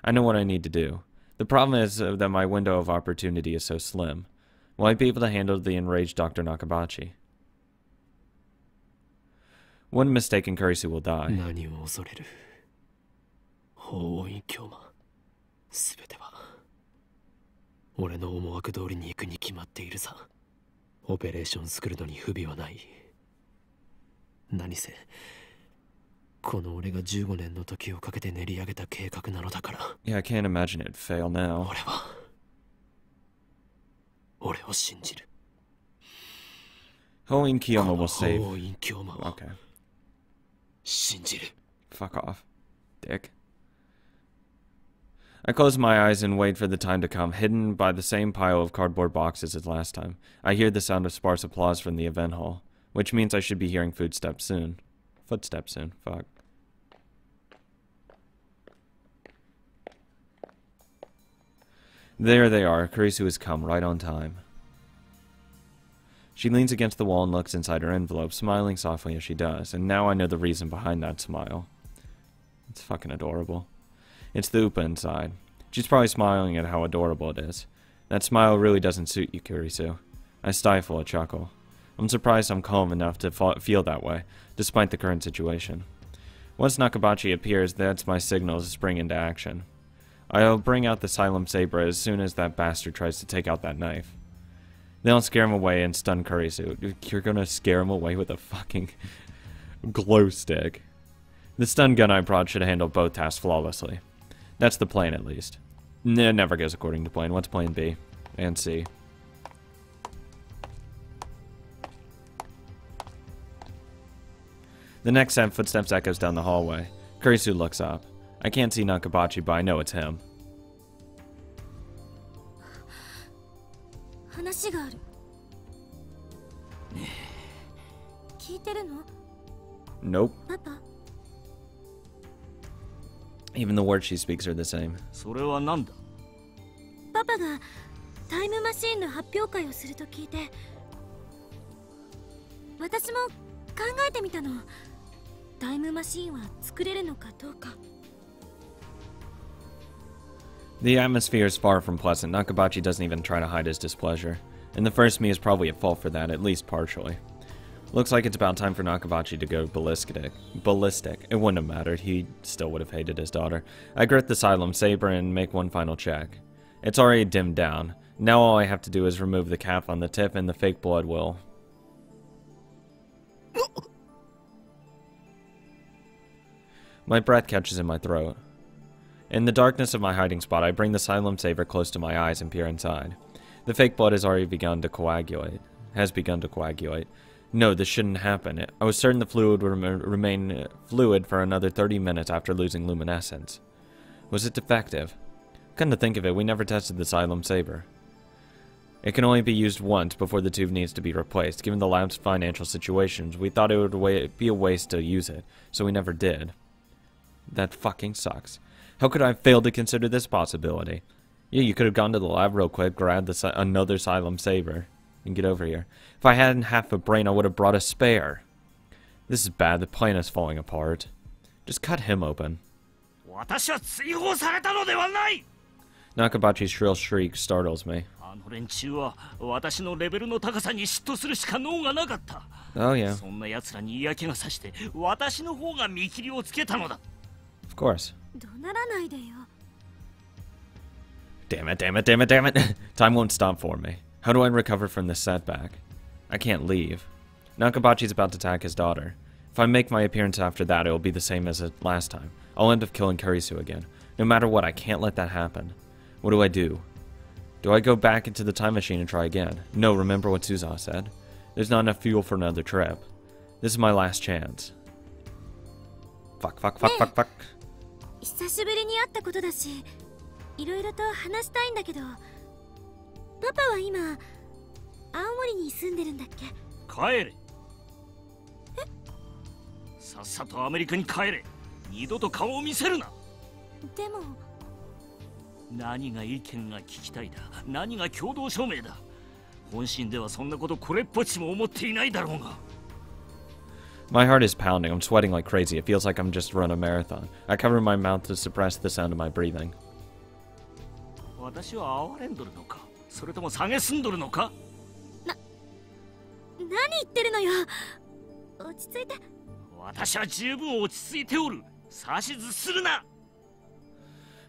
[SPEAKER 1] I know what I need to do. The problem is that my window of opportunity is so slim. Will I be able to handle the enraged Dr. Nakabachi? One mistake and Kurisu will die.
[SPEAKER 5] 何を恐れる。法院教魔。すべては俺の思惑通りに行くに決まっているさ。オペレーション作るのに不備はない。何せこの俺が15年の時をかけて練り上げた計画なのだから。
[SPEAKER 1] Yeah, I can't imagine it fail now.
[SPEAKER 5] 俺を信じる。
[SPEAKER 1] Hoin Kiyoma will save.
[SPEAKER 5] 法院教魔を
[SPEAKER 1] Okay.
[SPEAKER 5] 信じる。
[SPEAKER 1] Fuck off, dick. I close my eyes and wait for the time to come, hidden by the same pile of cardboard boxes as last time. I hear the sound of sparse applause from the event hall, which means I should be hearing footsteps soon. Fuck. There they are. Kurisu has come right on time. She leans against the wall and looks inside her envelope, smiling softly as she does, and now I know the reason behind that smile. It's fucking adorable. It's the Upa inside. She's probably smiling at how adorable it is. That smile really doesn't suit you, Kurisu. I stifle a chuckle. I'm surprised I'm calm enough to feel that way, despite the current situation. Once Nakabachi appears, that's my signal to spring into action. I'll bring out the Asylum Saber as soon as that bastard tries to take out that knife. Then I'll scare him away and stun Kurisu. You're gonna scare him away with a fucking glow stick. The stun gun I brought should handle both tasks flawlessly. That's the plan, at least. It never goes according to plan. What's plan B? And C? The next set of footsteps echoes down the hallway. Kurisu looks up. I can't see Nakabachi, but I know it's him.
[SPEAKER 2] 話がある。聞いてるの？
[SPEAKER 1] Nope.
[SPEAKER 2] パパ。
[SPEAKER 1] Even the words she speaks are the same.
[SPEAKER 4] それは何だ。
[SPEAKER 2] パパがタイムマシーンの発表会をすると聞いて、私も考えてみたの。タイムマシーンは作れるのかどうか。
[SPEAKER 1] The atmosphere is far from pleasant. Nakabachi doesn't even try to hide his displeasure. And the first me is probably at fault for that, at least partially. Looks like it's about time for Nakabachi to go ballistic. It wouldn't have mattered. He still would have hated his daughter. I grip the Asylum Saber and make one final check. It's already dimmed down. Now all I have to do is remove the cap on the tip and the fake blood will... My breath catches in my throat. In the darkness of my hiding spot, I bring the Xylem Saber close to my eyes and peer inside. The fake blood has already begun to coagulate. No, this shouldn't happen. I was certain the fluid would remain fluid for another 30 minutes after losing luminescence. Was it defective? Come to think of it, we never tested the Xylem Saber. It can only be used once before the tube needs to be replaced. Given the lab's financial situations, we thought it would be a waste to use it, so we never did. That fucking sucks. How could I have failed to consider this possibility? Yeah, you could have gone to the lab real quick, grabbed another Xylem Saber, and get over here. If I hadn't half a brain, I would have brought a spare. This is bad, the plan is falling apart. Just cut him open. Nakabachi's shrill shriek startles me. Oh yeah. Of course. Damn it, damn it, damn it, damn it. Time won't stop for me. How do I recover from this setback? I can't leave. Nakabachi's about to attack his daughter. If I make my appearance after that, it will be the same as last time. I'll end up killing Kurisu again. No matter what, I can't let that happen. What do? Do I go back into the time machine and try again? No, remember what Suza said. There's not enough fuel for another trip. This is my last chance. Fuck.
[SPEAKER 2] 久しぶりに会ったことだし、いろいろと話したいんだけど、パパは今、青森に住んでるんだっけ？
[SPEAKER 4] 帰れ。さっさとアメリカに帰れ。二度と顔を見せるな。
[SPEAKER 2] でも。
[SPEAKER 4] 何が意見が聞きたいだ。何が共同証明だ。本心ではそんなことこれっぽっちも思っていないだろうが。
[SPEAKER 1] My heart is pounding. I'm sweating like crazy. It feels like I'm just run a marathon. I cover my mouth to suppress the sound of my breathing.
[SPEAKER 4] 私は哀れんどるのか。それとも蔑んどるのか。
[SPEAKER 2] 何言ってるのよ。落ち着いて。
[SPEAKER 4] 私は十分落ち着いておる。指図するな。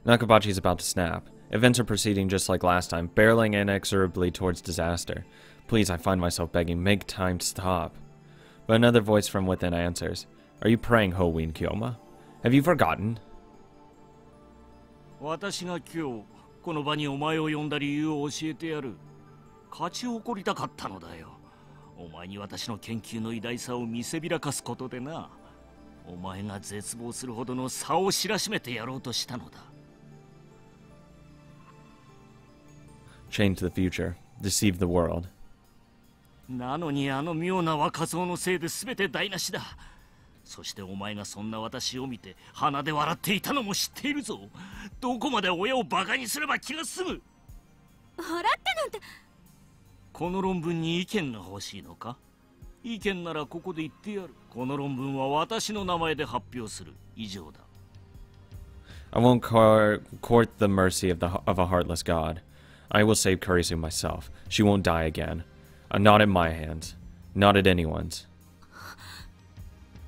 [SPEAKER 1] Nakabachi's about to snap. Events are proceeding just like last time, barreling inexorably towards disaster. Please, I find myself begging, make time to stop. But another voice from within answers. Are you praying, Howin Kyoma? Have you forgotten?
[SPEAKER 4] 私が今日この場にお前を呼んだ理由を教えてやる。勝ち誇りたかったのだよ。お前に私の研究の偉大さを見せびらかすことでな。お前が絶望するほどの差を知らしめてやろうとしたのだ。
[SPEAKER 1] Change the future. Deceive the world.
[SPEAKER 4] なのにあの妙な若造のせいで全て台無しだ。そしてお前がそんな私を見て鼻で笑っていたのも知っているぞ。どこまで親をバカにすれば気が済む。
[SPEAKER 2] 笑ってなんて。
[SPEAKER 4] この論文に意見が欲しいのか。意見ならここで言ってやる。この論文は私の名前で発表する。以上だ。
[SPEAKER 1] I won't court the mercy of a heartless god. I will save Kurisu myself. She won't die again. Not at my hands. Not at anyone's.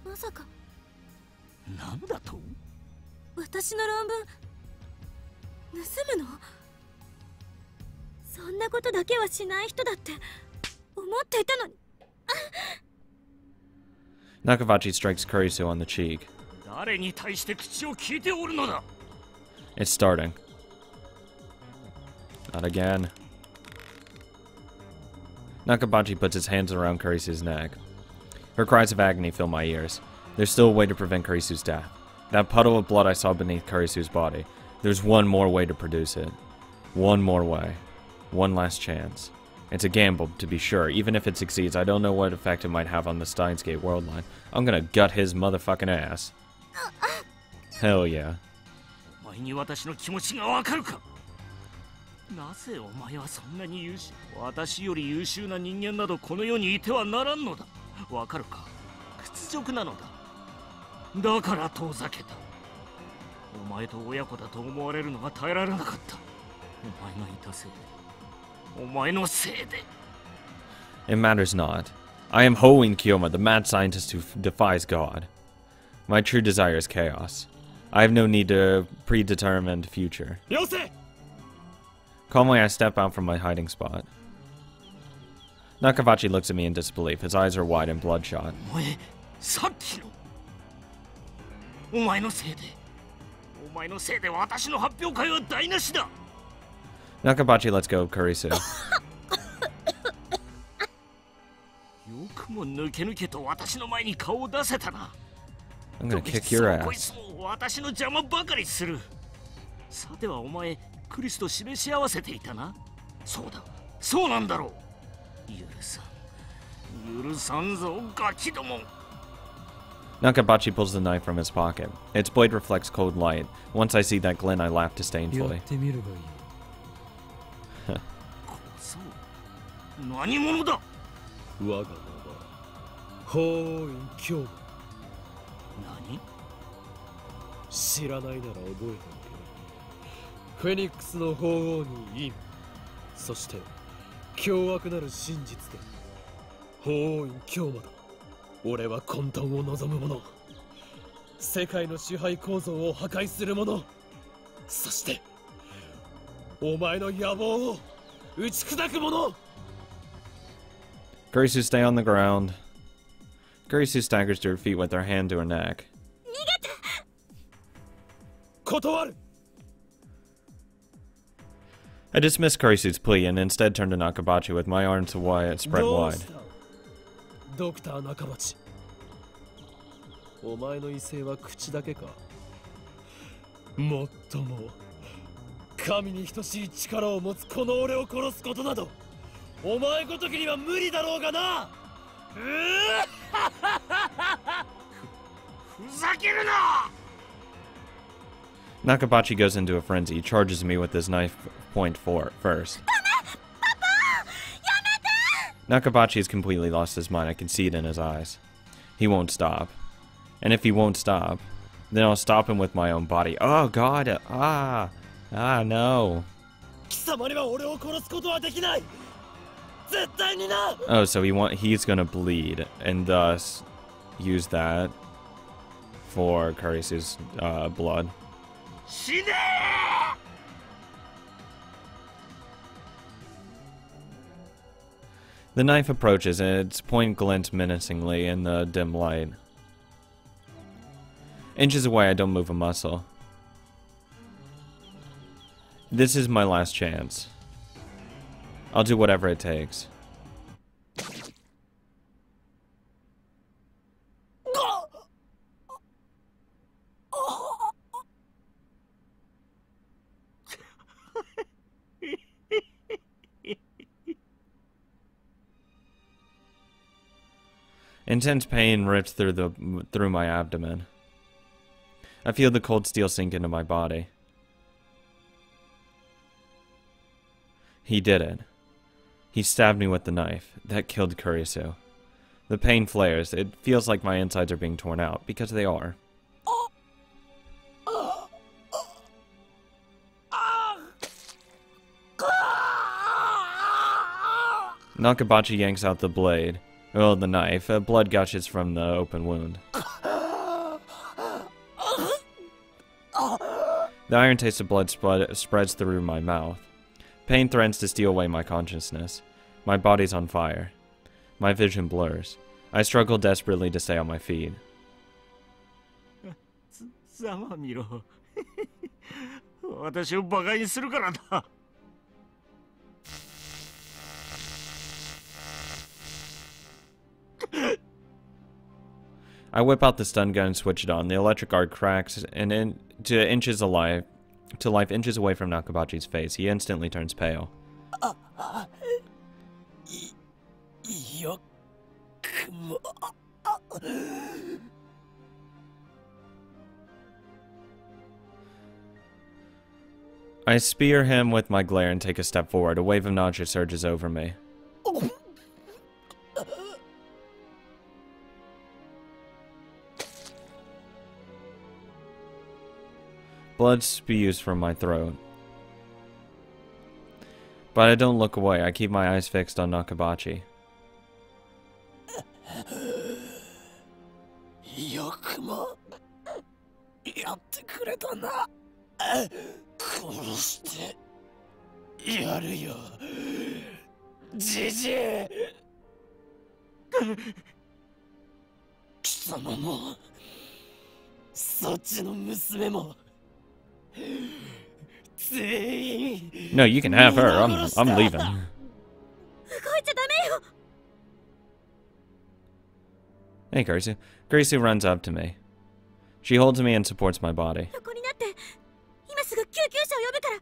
[SPEAKER 2] まさか。
[SPEAKER 4] なんだと？
[SPEAKER 2] 私の論文盗むの？そんなことだけはしない人だって思っていたのに。
[SPEAKER 1] Nakabachi strikes Kurisu on the cheek.
[SPEAKER 4] 誰に対して口を聞いておるのだ。
[SPEAKER 1] It's starting. Not again. Nakabachi puts his hands around Kurisu's neck. Her cries of agony fill my ears. There's still a way to prevent Kurisu's death. That puddle of blood I saw beneath Kurisu's body. There's one more way to produce it. One more way. One last chance. It's a gamble, to be sure. Even if it succeeds, I don't know what effect it might have on the Steins Gate world line. I'm gonna gut his motherfucking ass. Hell yeah.
[SPEAKER 4] お前に私の気持ちがわかるか。なぜお前はそんなに優秀。私より優秀な人間などこの世にいてはならんのだ。わかるか。屈辱なのだ。だから遠ざけた。お前と親子だと思われるのが耐えられなかった。お前がいたせいで。お前のせいで。
[SPEAKER 1] It matters not. I am Howin Kyoma, the mad scientist who defies God. My true desire is chaos. I have no need to predetermined future. Calmly, I step out from my hiding spot. Nakabachi looks at me in disbelief. His eyes are wide and bloodshot.
[SPEAKER 4] お前のせいで私の発表会は台無しだ。
[SPEAKER 1] Nakabachi lets go of Kurisu.
[SPEAKER 4] よくも抜け抜けと私の前に顔を出せたな。
[SPEAKER 1] I'm gonna kick your
[SPEAKER 4] こい
[SPEAKER 1] ass.
[SPEAKER 4] つも私の邪魔ばかりする。さてはお前クリスと示し合わせていたな。そうだ、そうなんだろう。許さんぞガキども。
[SPEAKER 1] Nakabachi pulls the knife from his pocket. Its blade reflects cold light. Once I see that glint, I laugh
[SPEAKER 5] や
[SPEAKER 1] disdainfully.
[SPEAKER 5] ってみればいい。
[SPEAKER 4] そう何者だ。
[SPEAKER 5] 我が名は法院教母。
[SPEAKER 4] 何。
[SPEAKER 5] 知らないなら覚えておけ。フェニックスの法王に陰、そして凶悪なる真実で法院教母だ。俺は混沌を望む者、世界の支配構造を破壊する者、そしてお前の野望を打ち砕く者。
[SPEAKER 1] Kurisu, stay on the ground. Kurisu staggers to her feet with her hand to her neck.
[SPEAKER 5] 断る。
[SPEAKER 1] I dismissed Kurisu's plea and instead turned to Nakabachi with my arms spread
[SPEAKER 5] どう
[SPEAKER 1] wide.
[SPEAKER 5] したドクター中町。お前の威勢は口だけか。もっとも神に等しい力を持つこの俺を殺すことなどお前ごときには無理だろうがな。
[SPEAKER 4] ふざけるな。
[SPEAKER 1] Nakabachi goes into a frenzy, charges me with his knife point first. Nakabachi has completely lost his mind. I can see it in his eyes. He won't stop. And if he won't stop, then I'll stop him with my own body. Oh god! No.
[SPEAKER 5] 貴様には俺を殺すことはできない。絶対にな。
[SPEAKER 1] Oh, so he's gonna bleed, and thus use that for Kurisu's blood.
[SPEAKER 4] 死ね。
[SPEAKER 1] The knife approaches, and its point glints menacingly in the dim light. Inches away, I don't move a muscle. This is my last chance. I'll do whatever it takes. Intense pain rips through my abdomen. I feel the cold steel sink into my body. He did it. He stabbed me with the knife. That killed Kurisu. The pain flares. It feels like my insides are being torn out, because they are. Nakabachi yanks out the blade. Oh, the knife. Blood gushes from the open wound. The iron taste of blood spreads through my mouth. Pain threatens to steal away my consciousness. My body's on fire. My vision blurs. I struggle desperately to stay on my feet.
[SPEAKER 4] ざまみろ。私を馬鹿にするからだ。
[SPEAKER 1] I whip out the stun gun and switch it on. The electric arc cracks and to life inches away from Nakabachi's face. He instantly turns pale. I spear him with my glare and take a step forward. A wave of nausea surges over me. Blood spews from my throat. But I don't look away. I keep my eyes fixed on Nakabachi.
[SPEAKER 5] よくもやってくれたな。殺してやるよ、じじい。貴様もそっちの娘も全員
[SPEAKER 1] No, you can have her. I'm leaving.
[SPEAKER 2] 動いちゃダメよ。
[SPEAKER 1] Hey, Kurisu. Kurisu runs up to me. She holds me and supports my body.
[SPEAKER 2] 横になって、今すぐ救急車を呼ぶから。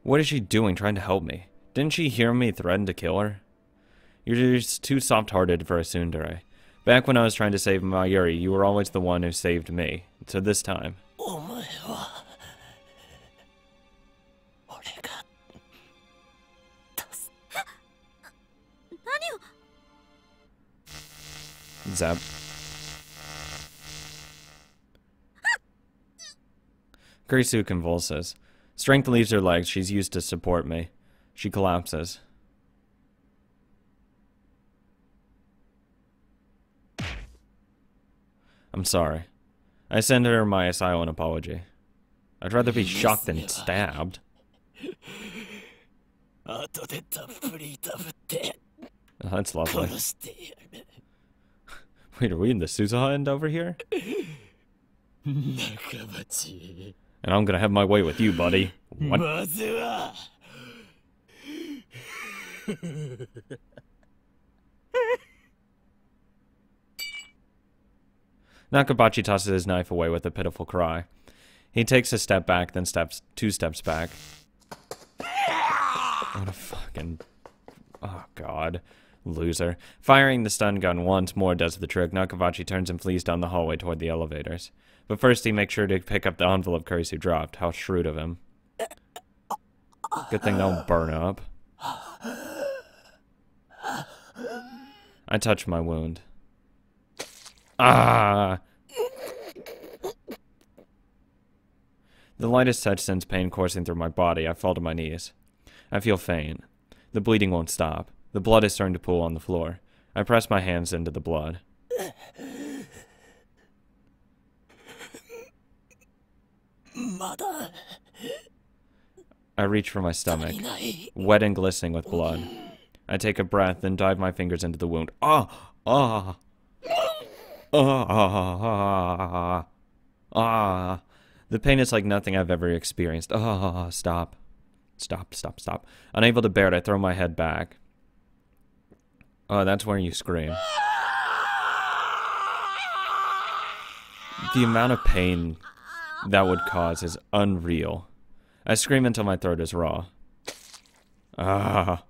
[SPEAKER 1] What is she doing trying to help me? Didn't she hear me threaten to kill her? You're just too soft-hearted for a tsundere. Back when I was trying to save Mayuri, you were always the one who saved me. So this time.
[SPEAKER 5] お前は俺が
[SPEAKER 2] 何を。
[SPEAKER 1] Zap. Kurisu convulses. Strength leaves her legs. She's used to support me. She collapses. I'm sorry. I send her my silent apology. I'd rather be shocked than stabbed.
[SPEAKER 5] 後でたっぷり食べて
[SPEAKER 1] Oh, that's lovely.
[SPEAKER 5] 殺してやる
[SPEAKER 1] Wait, are we in the Suzuha end over here?
[SPEAKER 5] 仲町
[SPEAKER 1] And I'm gonna have my way with you, buddy. What?
[SPEAKER 5] まずは
[SPEAKER 1] Nakabachi tosses his knife away with a pitiful cry. He takes a step back, then two steps back. What a fucking... Oh, God. Loser. Firing the stun gun once more does the trick. Nakabachi turns and flees down the hallway toward the elevators. But first he makes sure to pick up the envelope Kurisu dropped. How shrewd of him. Good thing they'll burn up. I touch my wound. Ah! The lightest touch sends pain coursing through my body. I fall to my knees. I feel faint. The bleeding won't stop. The blood is starting to pool on the floor. I press my hands into the blood. I reach for my stomach, wet and glistening with blood. I take a breath, then dive my fingers into the wound. Ah! Ah! Ah! Ah! The pain is like nothing I've ever experienced. Ah! Stop. Stop, stop, stop. Unable to bear it, I throw my head back. Oh, that's where you scream. The amount of pain that would cause is unreal. I scream until my throat is raw. Ah,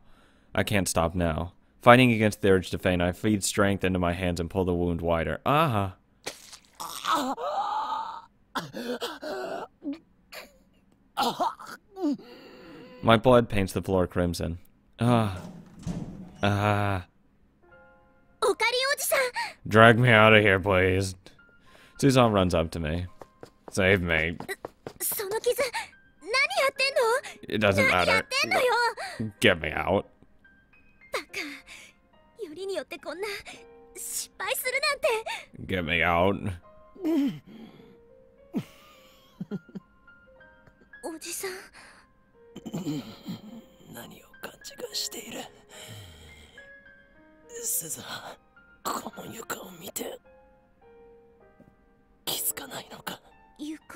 [SPEAKER 1] I can't stop now. Fighting against the urge to faint, I feed strength into my hands and pull the wound wider. Ah! My blood paints the floor crimson. Ah. Ah. Drag me out of here, please. Susan runs up to me. Save me. It doesn't matter. Get me out. Get me out.
[SPEAKER 2] おじさん。
[SPEAKER 5] 何を勘違いしているスザこの床を見て気づかないのか
[SPEAKER 2] 床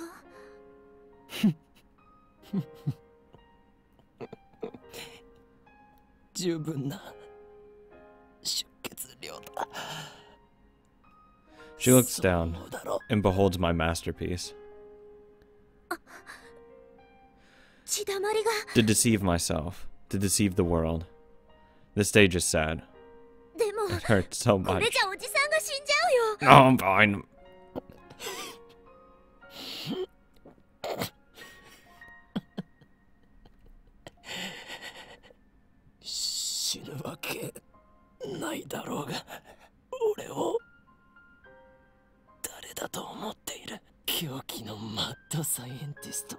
[SPEAKER 5] 十分な出血量だ
[SPEAKER 1] She looks down and beholds my masterpiece. To deceive myself, to deceive the world. The stage is sad. It hurts so much. No, I'm fine.
[SPEAKER 5] 死ぬわけないだろうが俺を誰だと思っている狂気のマッドサイエンティスト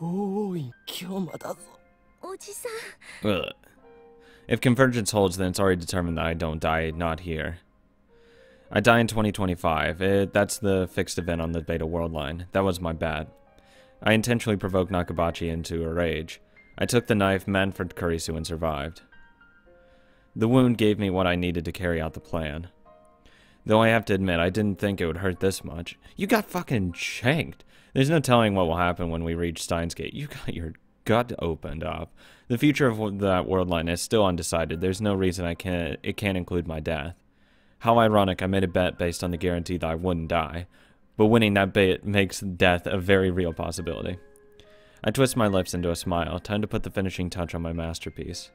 [SPEAKER 5] おーい今日まだぞ
[SPEAKER 2] おじさん
[SPEAKER 1] Ugh. If convergence holds, then it's already determined that I don't die, not here. I die in 2025. That's the fixed event on the Beta World line. That was my bad. I intentionally provoked Nakabachi into a rage. I took the knife, meant for Kurisu, and survived. The wound gave me what I needed to carry out the plan. Though I have to admit, I didn't think it would hurt this much. You got fucking shanked. There's no telling what will happen when we reach Steins Gate. You got your gut opened up. The future of that world line is still undecided. There's no reason it can't include my death. How ironic, I made a bet based on the guarantee that I wouldn't die. But winning that bet makes death a very real possibility. I twist my lips into a smile. Time to put the finishing touch on my masterpiece.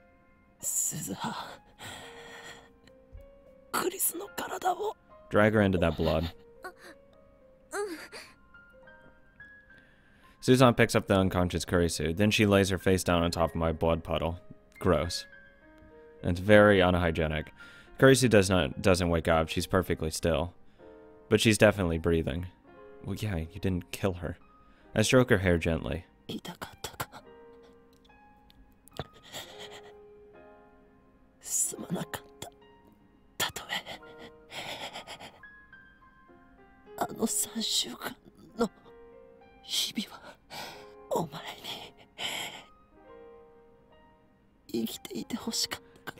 [SPEAKER 1] Drag her into that blood. Suzan picks up the unconscious Kurisu. Then she lays her face down on top of my blood puddle. Gross. It's very unhygienic. Kurisu doesn't wake up. She's perfectly still. But she's definitely breathing. Well, yeah, you didn't kill her. I stroke her hair gently.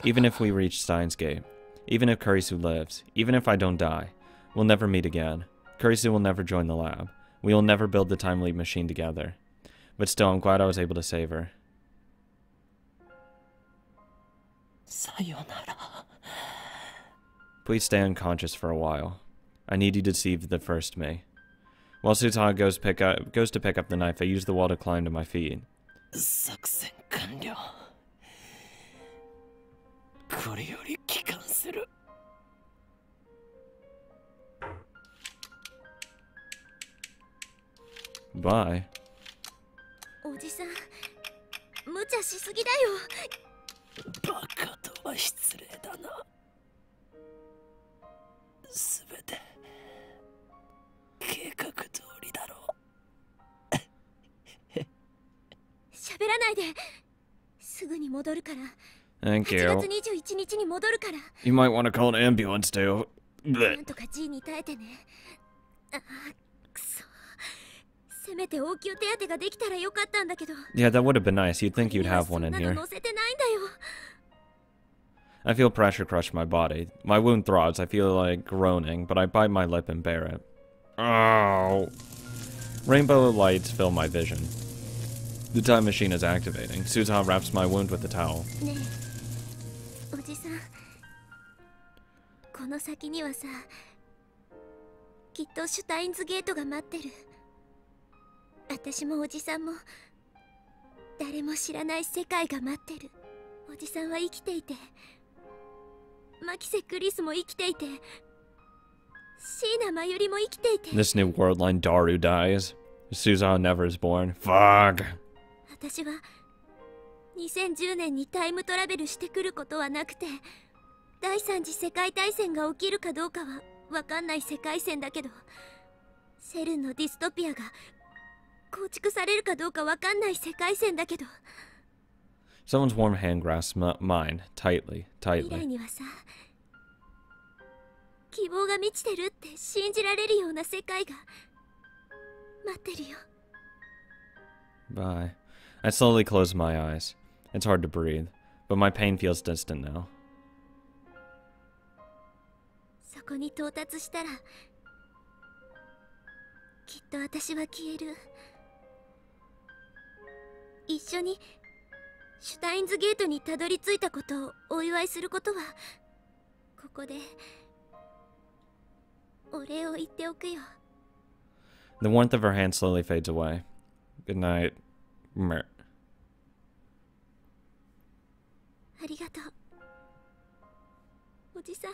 [SPEAKER 1] Even if we reach Steins Gate, even if Kurisu lives, even if I don't die, we'll never meet again. Kurisu will never join the lab. We will never build the time leap machine together. But still, I'm glad I was able to save her. Please stay unconscious for a while. I need you to deceive the first me. While Suta goes to pick up the knife, I use the wall to climb to my feet. Bye.
[SPEAKER 2] おじさん、無茶しすぎだよ。
[SPEAKER 5] バカとは失礼だな。すべて計画通りだろう。
[SPEAKER 2] 喋らないで。すぐに戻るから。
[SPEAKER 1] Thank you.
[SPEAKER 2] 8月21日に戻るから。
[SPEAKER 1] You might want to call an ambulance too.
[SPEAKER 2] なんとか G に耐えてね。ああ、くそ。せめて応急手当てができたらよかったんだけど。
[SPEAKER 1] Yeah, that would have been nice. You'd think you'd have one in
[SPEAKER 2] そんな
[SPEAKER 1] here.
[SPEAKER 2] の乗せてないんだよ。
[SPEAKER 1] I feel pressure crush my body. My wound throbs. I feel like groaning, but I bite my lip and bear it. Oh. Rainbow lights fill my vision. The time machine is activating. Suza wraps my wound with the towel.
[SPEAKER 2] ねえ、おじさん。この先にはさ、きっとシュタインズゲートが待ってる。私もおじさんも誰も知らない世界が待ってる。おじさんは生きていて、マキセ・クリスも生きていて、シーナ・マユリも生きていて。
[SPEAKER 1] This new world line, Daru dies. Suza never is born. Fuck.
[SPEAKER 2] 私は2010年にタイムトラベルしてくることはなくて、第三次世界大戦が起きるかどうかは分かんない世界線だけど、セルンのディストピアが構築されるかどうか分かんない世界線だけど。
[SPEAKER 1] Someone's warm hand grasps mine tightly,
[SPEAKER 2] 未来
[SPEAKER 1] tightly.
[SPEAKER 2] にはさ、希望が満ちてるって信じられるような世界が待ってるよ。
[SPEAKER 1] Bye. I slowly close my eyes. It's hard to breathe, but my pain feels distant now.
[SPEAKER 2] そこに到達したら、きっと私は消える。一緒にシュタインズゲートにたどり着いたことをお祝いすることは、ここでお礼を言っておくよ。
[SPEAKER 1] The warmth of her hand slowly fades away. Good night. Mer.
[SPEAKER 2] ありがとう、おじさん。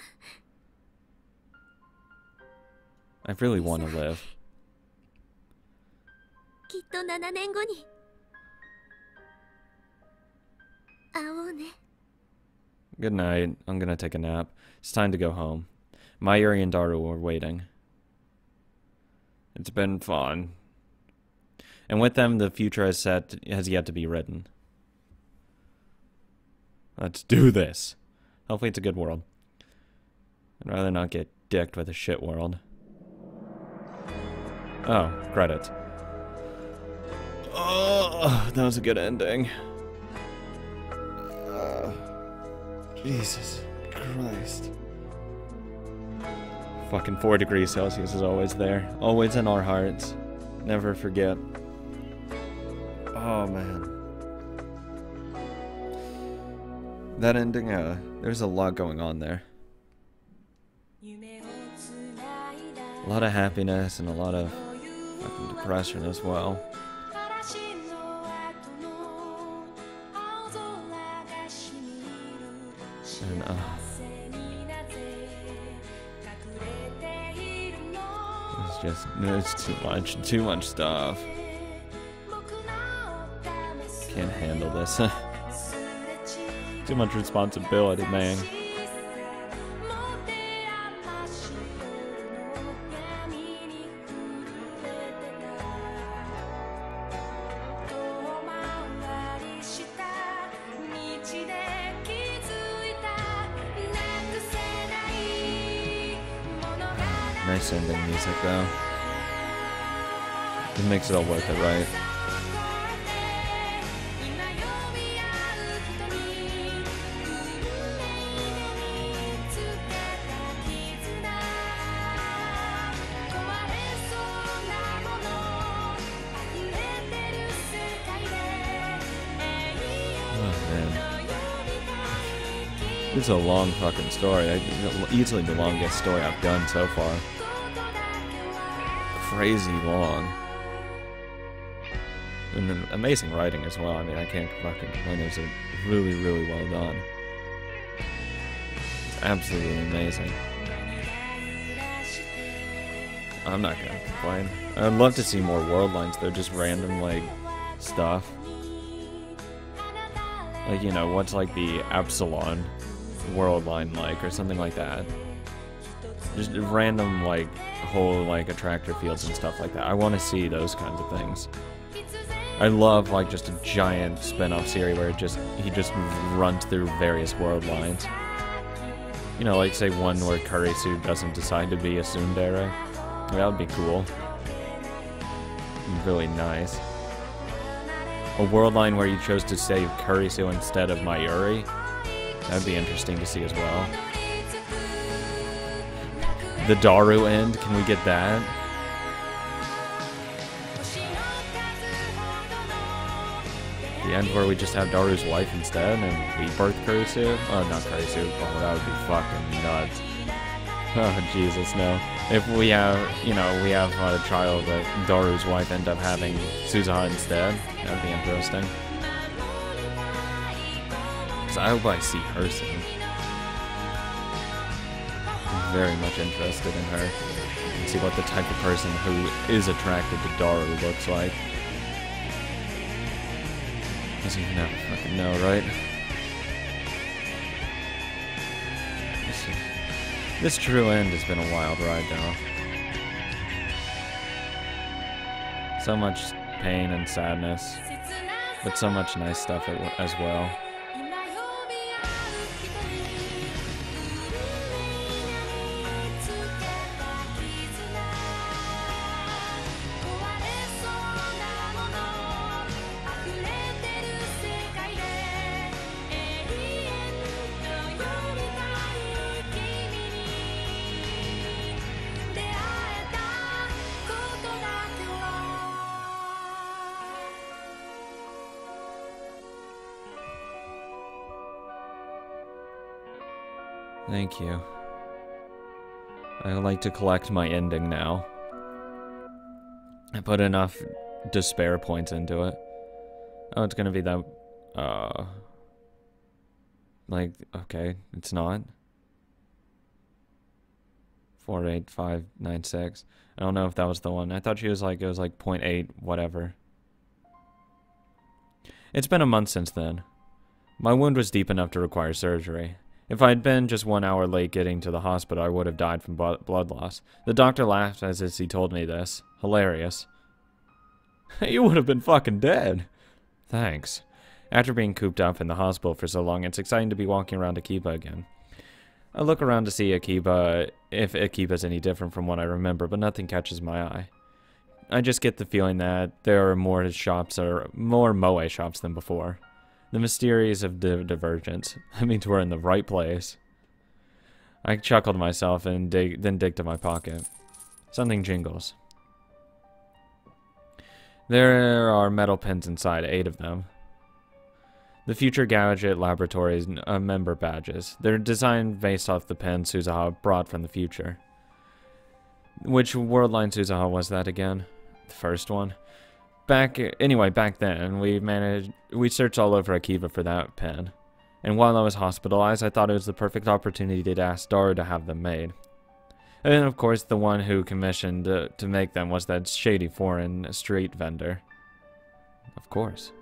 [SPEAKER 1] I really want to live.
[SPEAKER 2] きっと7年後に会おうね。
[SPEAKER 1] Good night. I'm gonna take a nap. It's time to go home. Mayuri and Daru are waiting. It's been fun. And with them, the future has yet to be written. Let's do this. Hopefully it's a good world. I'd rather not get dicked with a shit world. Oh, credits. Oh, that was a good ending. Jesus Christ. Fucking 4 degrees Celsius is always there. Always in our hearts. Never forget. Oh, man. That ending, there's a lot going on there. A lot of happiness and a lot of fucking depression as well. And, it's too much stuff. Can't handle this. Too much responsibility, man. Nice ending music, though. It makes it all worth it, right? It's a long fucking story. Easily the longest story I've done so far. Crazy long. And then amazing writing as well. I mean, I can't fucking complain. It was really, really well done. It's absolutely amazing. I'm not gonna complain. I'd love to see more world lines though, just random, like, stuff. Like, you know, what's like the Epsilon world line like, or something like that. Just random, like, whole, like, attractor fields and stuff like that. I want to see those kinds of things. I love, like, just a giant spin-off series where he just runs through various world lines. You know, like, say one where Kurisu doesn't decide to be a tsundere. That would be cool. Really nice. A world line where you chose to save Kurisu instead of Mayuri. That'd be interesting to see as well. The Daru end, can we get that? The end where we just have Daru's wife instead and we birth Kurisu? Oh, not Kurisu. Oh, that would be fucking nuts. Oh, Jesus, no. If we have, you know, we have a child that Daru's wife end up having Suzuha instead, that'd be interesting. Because I hope I see her soon. I'm very much interested in her. And see what the type of person who is attracted to Daru looks like. Doesn't even never fucking know, right? This true end has been a wild ride, though. So much pain and sadness, but so much nice stuff as well. Thank you. I like to collect my ending now. I put enough despair points into it. Oh, it's gonna be that, like, okay, it's not. 48596. I don't know if that was the one. I thought she was like, it was like 0.8 whatever. It's been a month since then. My wound was deep enough to require surgery. If I'd been just 1 hour late getting to the hospital, I would have died from blood loss. The doctor laughed as he told me this. Hilarious. You would have been fucking dead. Thanks. After being cooped up in the hospital for so long, it's exciting to be walking around Akiba again. I look around to see Akiba, if Akiba's any different from what I remember, but nothing catches my eye. I just get the feeling that there are more shops, or more moe shops than before. The mysteries of divergence. That means we're in the right place. I chuckled to myself and then dig to my pocket. Something jingles. There are metal pins inside, 8 of them. The Future Gadget Laboratory's member badges. They're designed based off the pen Suzuha brought from the future. Which world line Suzuha was that again? The first one? Back then, we searched all over Akiva for that pen. And while I was hospitalized, I thought it was the perfect opportunity to ask Daru to have them made. And of course, the one who commissioned to make them was that shady foreign street vendor. Of course.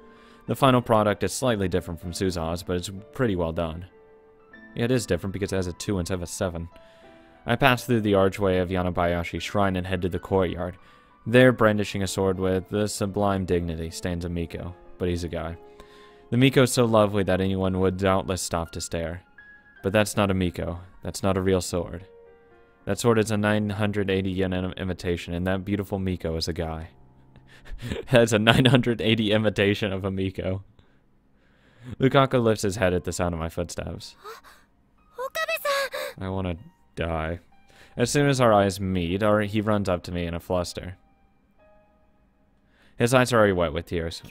[SPEAKER 1] The final product is slightly different from Suzuha's, but it's pretty well done. Yeah, it is different because it has a 2 instead of a 7. I pass through the archway of Yanabayashi Shrine and head to the courtyard. There, brandishing a sword with the sublime dignity, stands a Miko, but he's a guy. The Miko is so lovely that anyone would doubtless stop to stare. But that's not a Miko. That's not a real sword. That sword is a 980 yen imitation, and that beautiful Miko is a guy. That's a 980 imitation of a Miko. Lukaku lifts his head at the sound of my footsteps. I want to die. As soon as our eyes meet, he runs up to me in a fluster. His eyes are already wet with tears.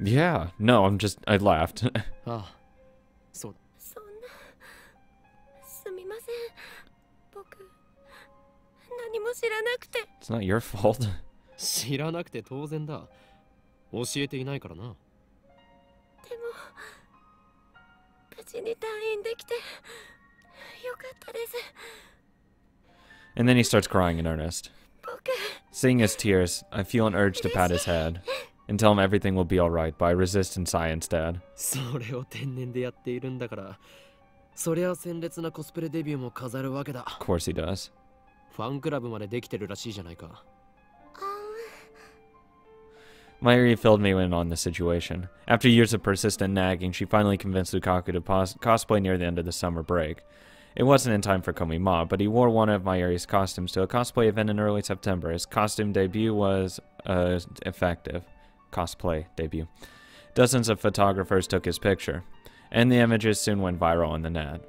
[SPEAKER 1] Yeah, no, I laughed. It's not your fault.
[SPEAKER 5] 知らなくて当然だ。教えていないからな。でも、無事に退院できてよかったです。
[SPEAKER 1] And then he starts crying in earnest. Seeing his tears, I feel an urge to pat his head and tell him everything will be alright, but I resist and sigh instead.
[SPEAKER 5] それを天然でやっているんだから、そりゃ鮮烈なコスプレデビューも飾るわけだ。
[SPEAKER 1] Of course he does.
[SPEAKER 5] ファンクラブまでできてるらしいじゃないか。
[SPEAKER 1] Mayuri filled me in on the situation. After years of persistent nagging, she finally convinced Lukaku to cosplay near the end of the summer break. It wasn't in time for Komima, but he wore one of Mayuri's costumes to a cosplay event in early September. His costume debut was effective. Cosplay debut. Dozens of photographers took his picture, and the images soon went viral on the net.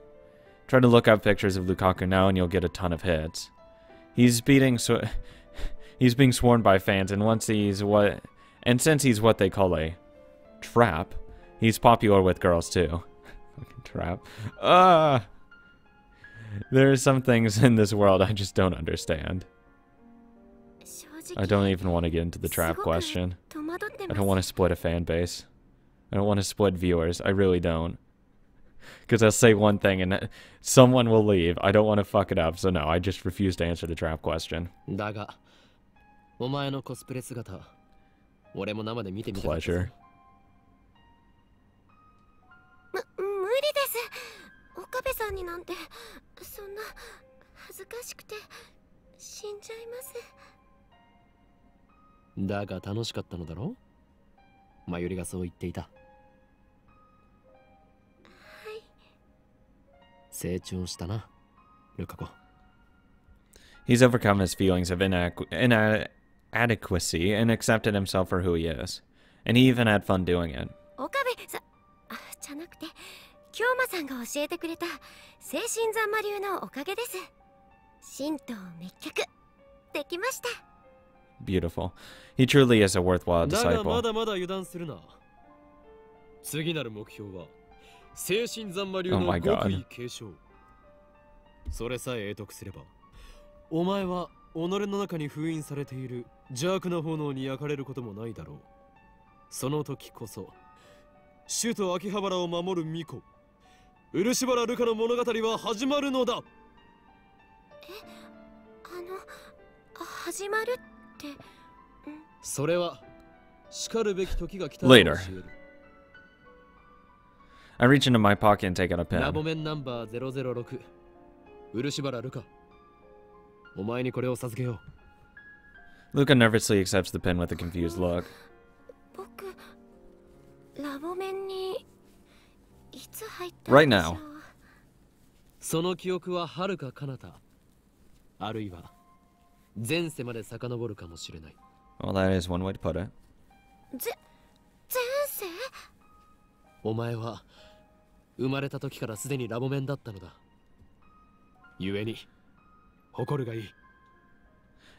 [SPEAKER 1] Try to look up pictures of Lukaku now and you'll get a ton of hits. He's being sworn by fans, and since he's what they call a trap, he's popular with girls too. Fucking trap. There are some things in this world I just don't understand. I don't even want to get into the trap question. I don't want to split a fan base. I don't want to split viewers. I really don't. Because I'll say one thing and someone will leave. I don't want to fuck it up, so no, I just refuse to answer the trap question. Pleasure.
[SPEAKER 2] 無理です。岡部さんになんてそんな恥ずかしくて死んじゃいます。
[SPEAKER 5] だが楽しかったのだろう？マユリがそう言っていた。はい。成長したな、ルカ子。
[SPEAKER 1] He's overcome his feelings of inadequacy and accepted himself for who he is. And he even had fun doing it.
[SPEAKER 2] 岡部さん、じゃなくて、京馬さんが教えてくれた精神残魔流のおかげです。神道滅却できました。
[SPEAKER 1] Beautiful. He truly is a worthwhile
[SPEAKER 5] だが
[SPEAKER 1] disciple.
[SPEAKER 5] まだまだ油断するな。次なる目標は精神残魔流
[SPEAKER 1] Oh
[SPEAKER 5] の
[SPEAKER 1] my
[SPEAKER 5] 極
[SPEAKER 1] God.
[SPEAKER 5] 意継承。それさえ得得すれば、お前は己の中に封印されている邪悪な炎に焼かれることもないだろう。その時こそ首都秋葉原を守る巫女漆原ルカの物語は始まるのだ。
[SPEAKER 2] 始まるって、
[SPEAKER 5] それは叱るべき時が来たら教える。
[SPEAKER 1] I reach into my pocket and take out a
[SPEAKER 5] ラボ
[SPEAKER 1] pen.
[SPEAKER 5] メンナンバー006漆原ルカ、お前にこれを授けよう。
[SPEAKER 1] Luca nervously accepts the pen with a confused look.
[SPEAKER 2] 僕ラボメンにいつ入った
[SPEAKER 1] Right
[SPEAKER 2] んでしょう。
[SPEAKER 1] now.
[SPEAKER 5] その記憶は遥か彼方、あるいは前世まで遡るかもしれない。
[SPEAKER 1] Well, that is one way to put it.
[SPEAKER 5] お前は生まれた時からすでにラボメンだったのだ。故に誇るがいい。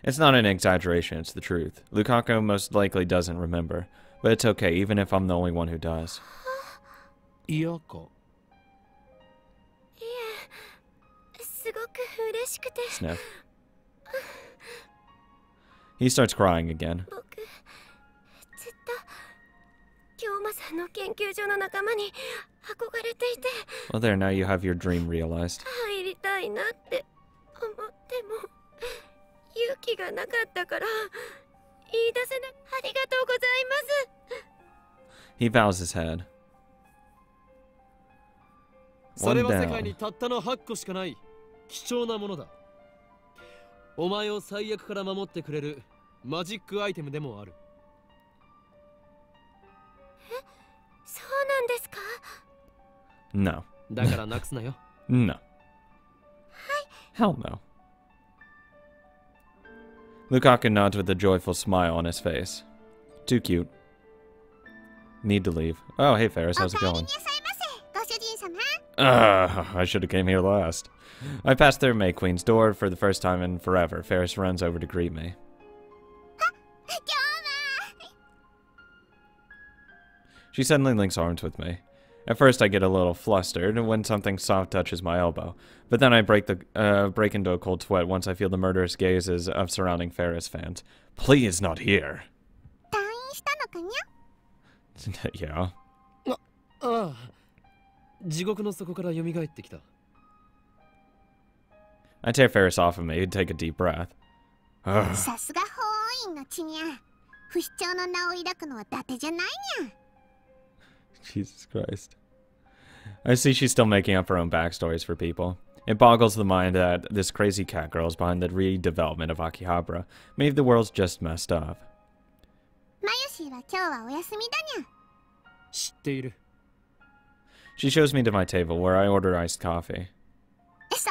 [SPEAKER 1] It's not an exaggeration, it's the truth. Lukaku most likely doesn't remember, but it's okay, even if I'm the only one who does.
[SPEAKER 5] 嫌か。
[SPEAKER 2] いえ、すごく嬉しくて。
[SPEAKER 1] Sniff. He starts crying again.
[SPEAKER 2] 僕、ずっと京馬さんの研究所の仲間に憧れていて、
[SPEAKER 1] Well, there, now you have your dream realized.
[SPEAKER 2] 入りたいなって思っても勇気がなかったから言い出せない。ありがとうございます。
[SPEAKER 1] He bows his head.
[SPEAKER 5] それ
[SPEAKER 1] One
[SPEAKER 5] は世界に
[SPEAKER 1] down.
[SPEAKER 5] たったの8個しかない貴重なものだ。お前を最悪から守ってくれるマジックアイテムでもある。
[SPEAKER 2] そうなんですか？
[SPEAKER 1] No.
[SPEAKER 5] だからなくすなよ。
[SPEAKER 1] No. Hell no. Lukaku nods with a joyful smile on his face. Too cute. Need to leave. Oh, hey Ferris, how's it going?
[SPEAKER 2] ご主人様。
[SPEAKER 1] I should have came here last. I passed through May Queen's door for the first time in forever. Ferris runs over to greet me. She suddenly links arms with me. At first I get a little flustered when something soft touches my elbow, but then I break into a cold sweat once I feel the murderous gazes of surrounding Ferris fans. Please not here.
[SPEAKER 2] 退院したのかにゃ？
[SPEAKER 1] Yeah.
[SPEAKER 5] ああ、地獄の底から蘇ってきた。
[SPEAKER 1] I tear Ferris off of me and take a deep breath. Ugh.
[SPEAKER 2] さすが法院の血にゃ。不死鳥の名を抱くのは伊達じゃないにゃ。
[SPEAKER 1] Jesus Christ. I see she's still making up her own backstories for people. It boggles the mind that this crazy cat girl is behind the redevelopment of Akihabara. Maybe the world's just messed up.
[SPEAKER 2] マユシーは今日はお休みだにゃ。
[SPEAKER 5] 知っている。
[SPEAKER 1] She shows me to my table where I order iced coffee.
[SPEAKER 2] そうそ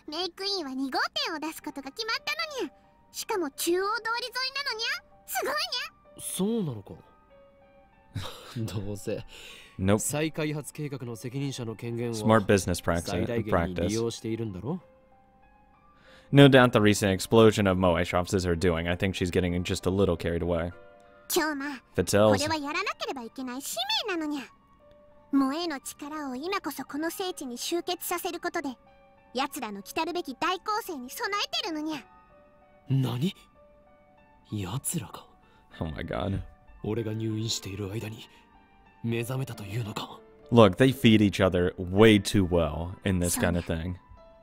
[SPEAKER 2] う、メイクインは2号店を出すことが決まったのにゃ。しかも中央通り沿いなのにゃ。すごいにゃ。
[SPEAKER 5] そうなのか。どうせ
[SPEAKER 1] Nope.
[SPEAKER 5] 再開発計画の責任者の権限を
[SPEAKER 1] Smart business
[SPEAKER 5] 最大限に利
[SPEAKER 1] practice.
[SPEAKER 5] 用しているんだろ。
[SPEAKER 1] No doubt the recent explosion of Moe shops is her doing. I think she's getting just a little carried away.
[SPEAKER 2] 今日ま、
[SPEAKER 1] If it
[SPEAKER 2] こ
[SPEAKER 1] tells,
[SPEAKER 2] れはやらなければいけない使命なのにゃ。萌えの力を今こそこの聖地に集結させることで、奴らの来たるべき大攻勢に備えてるのにゃ。
[SPEAKER 5] 何？奴らか。
[SPEAKER 1] oh my god.
[SPEAKER 5] 俺が入院している間に目覚めたというのか。
[SPEAKER 1] Look, they feed each other way too well in this kind of thing.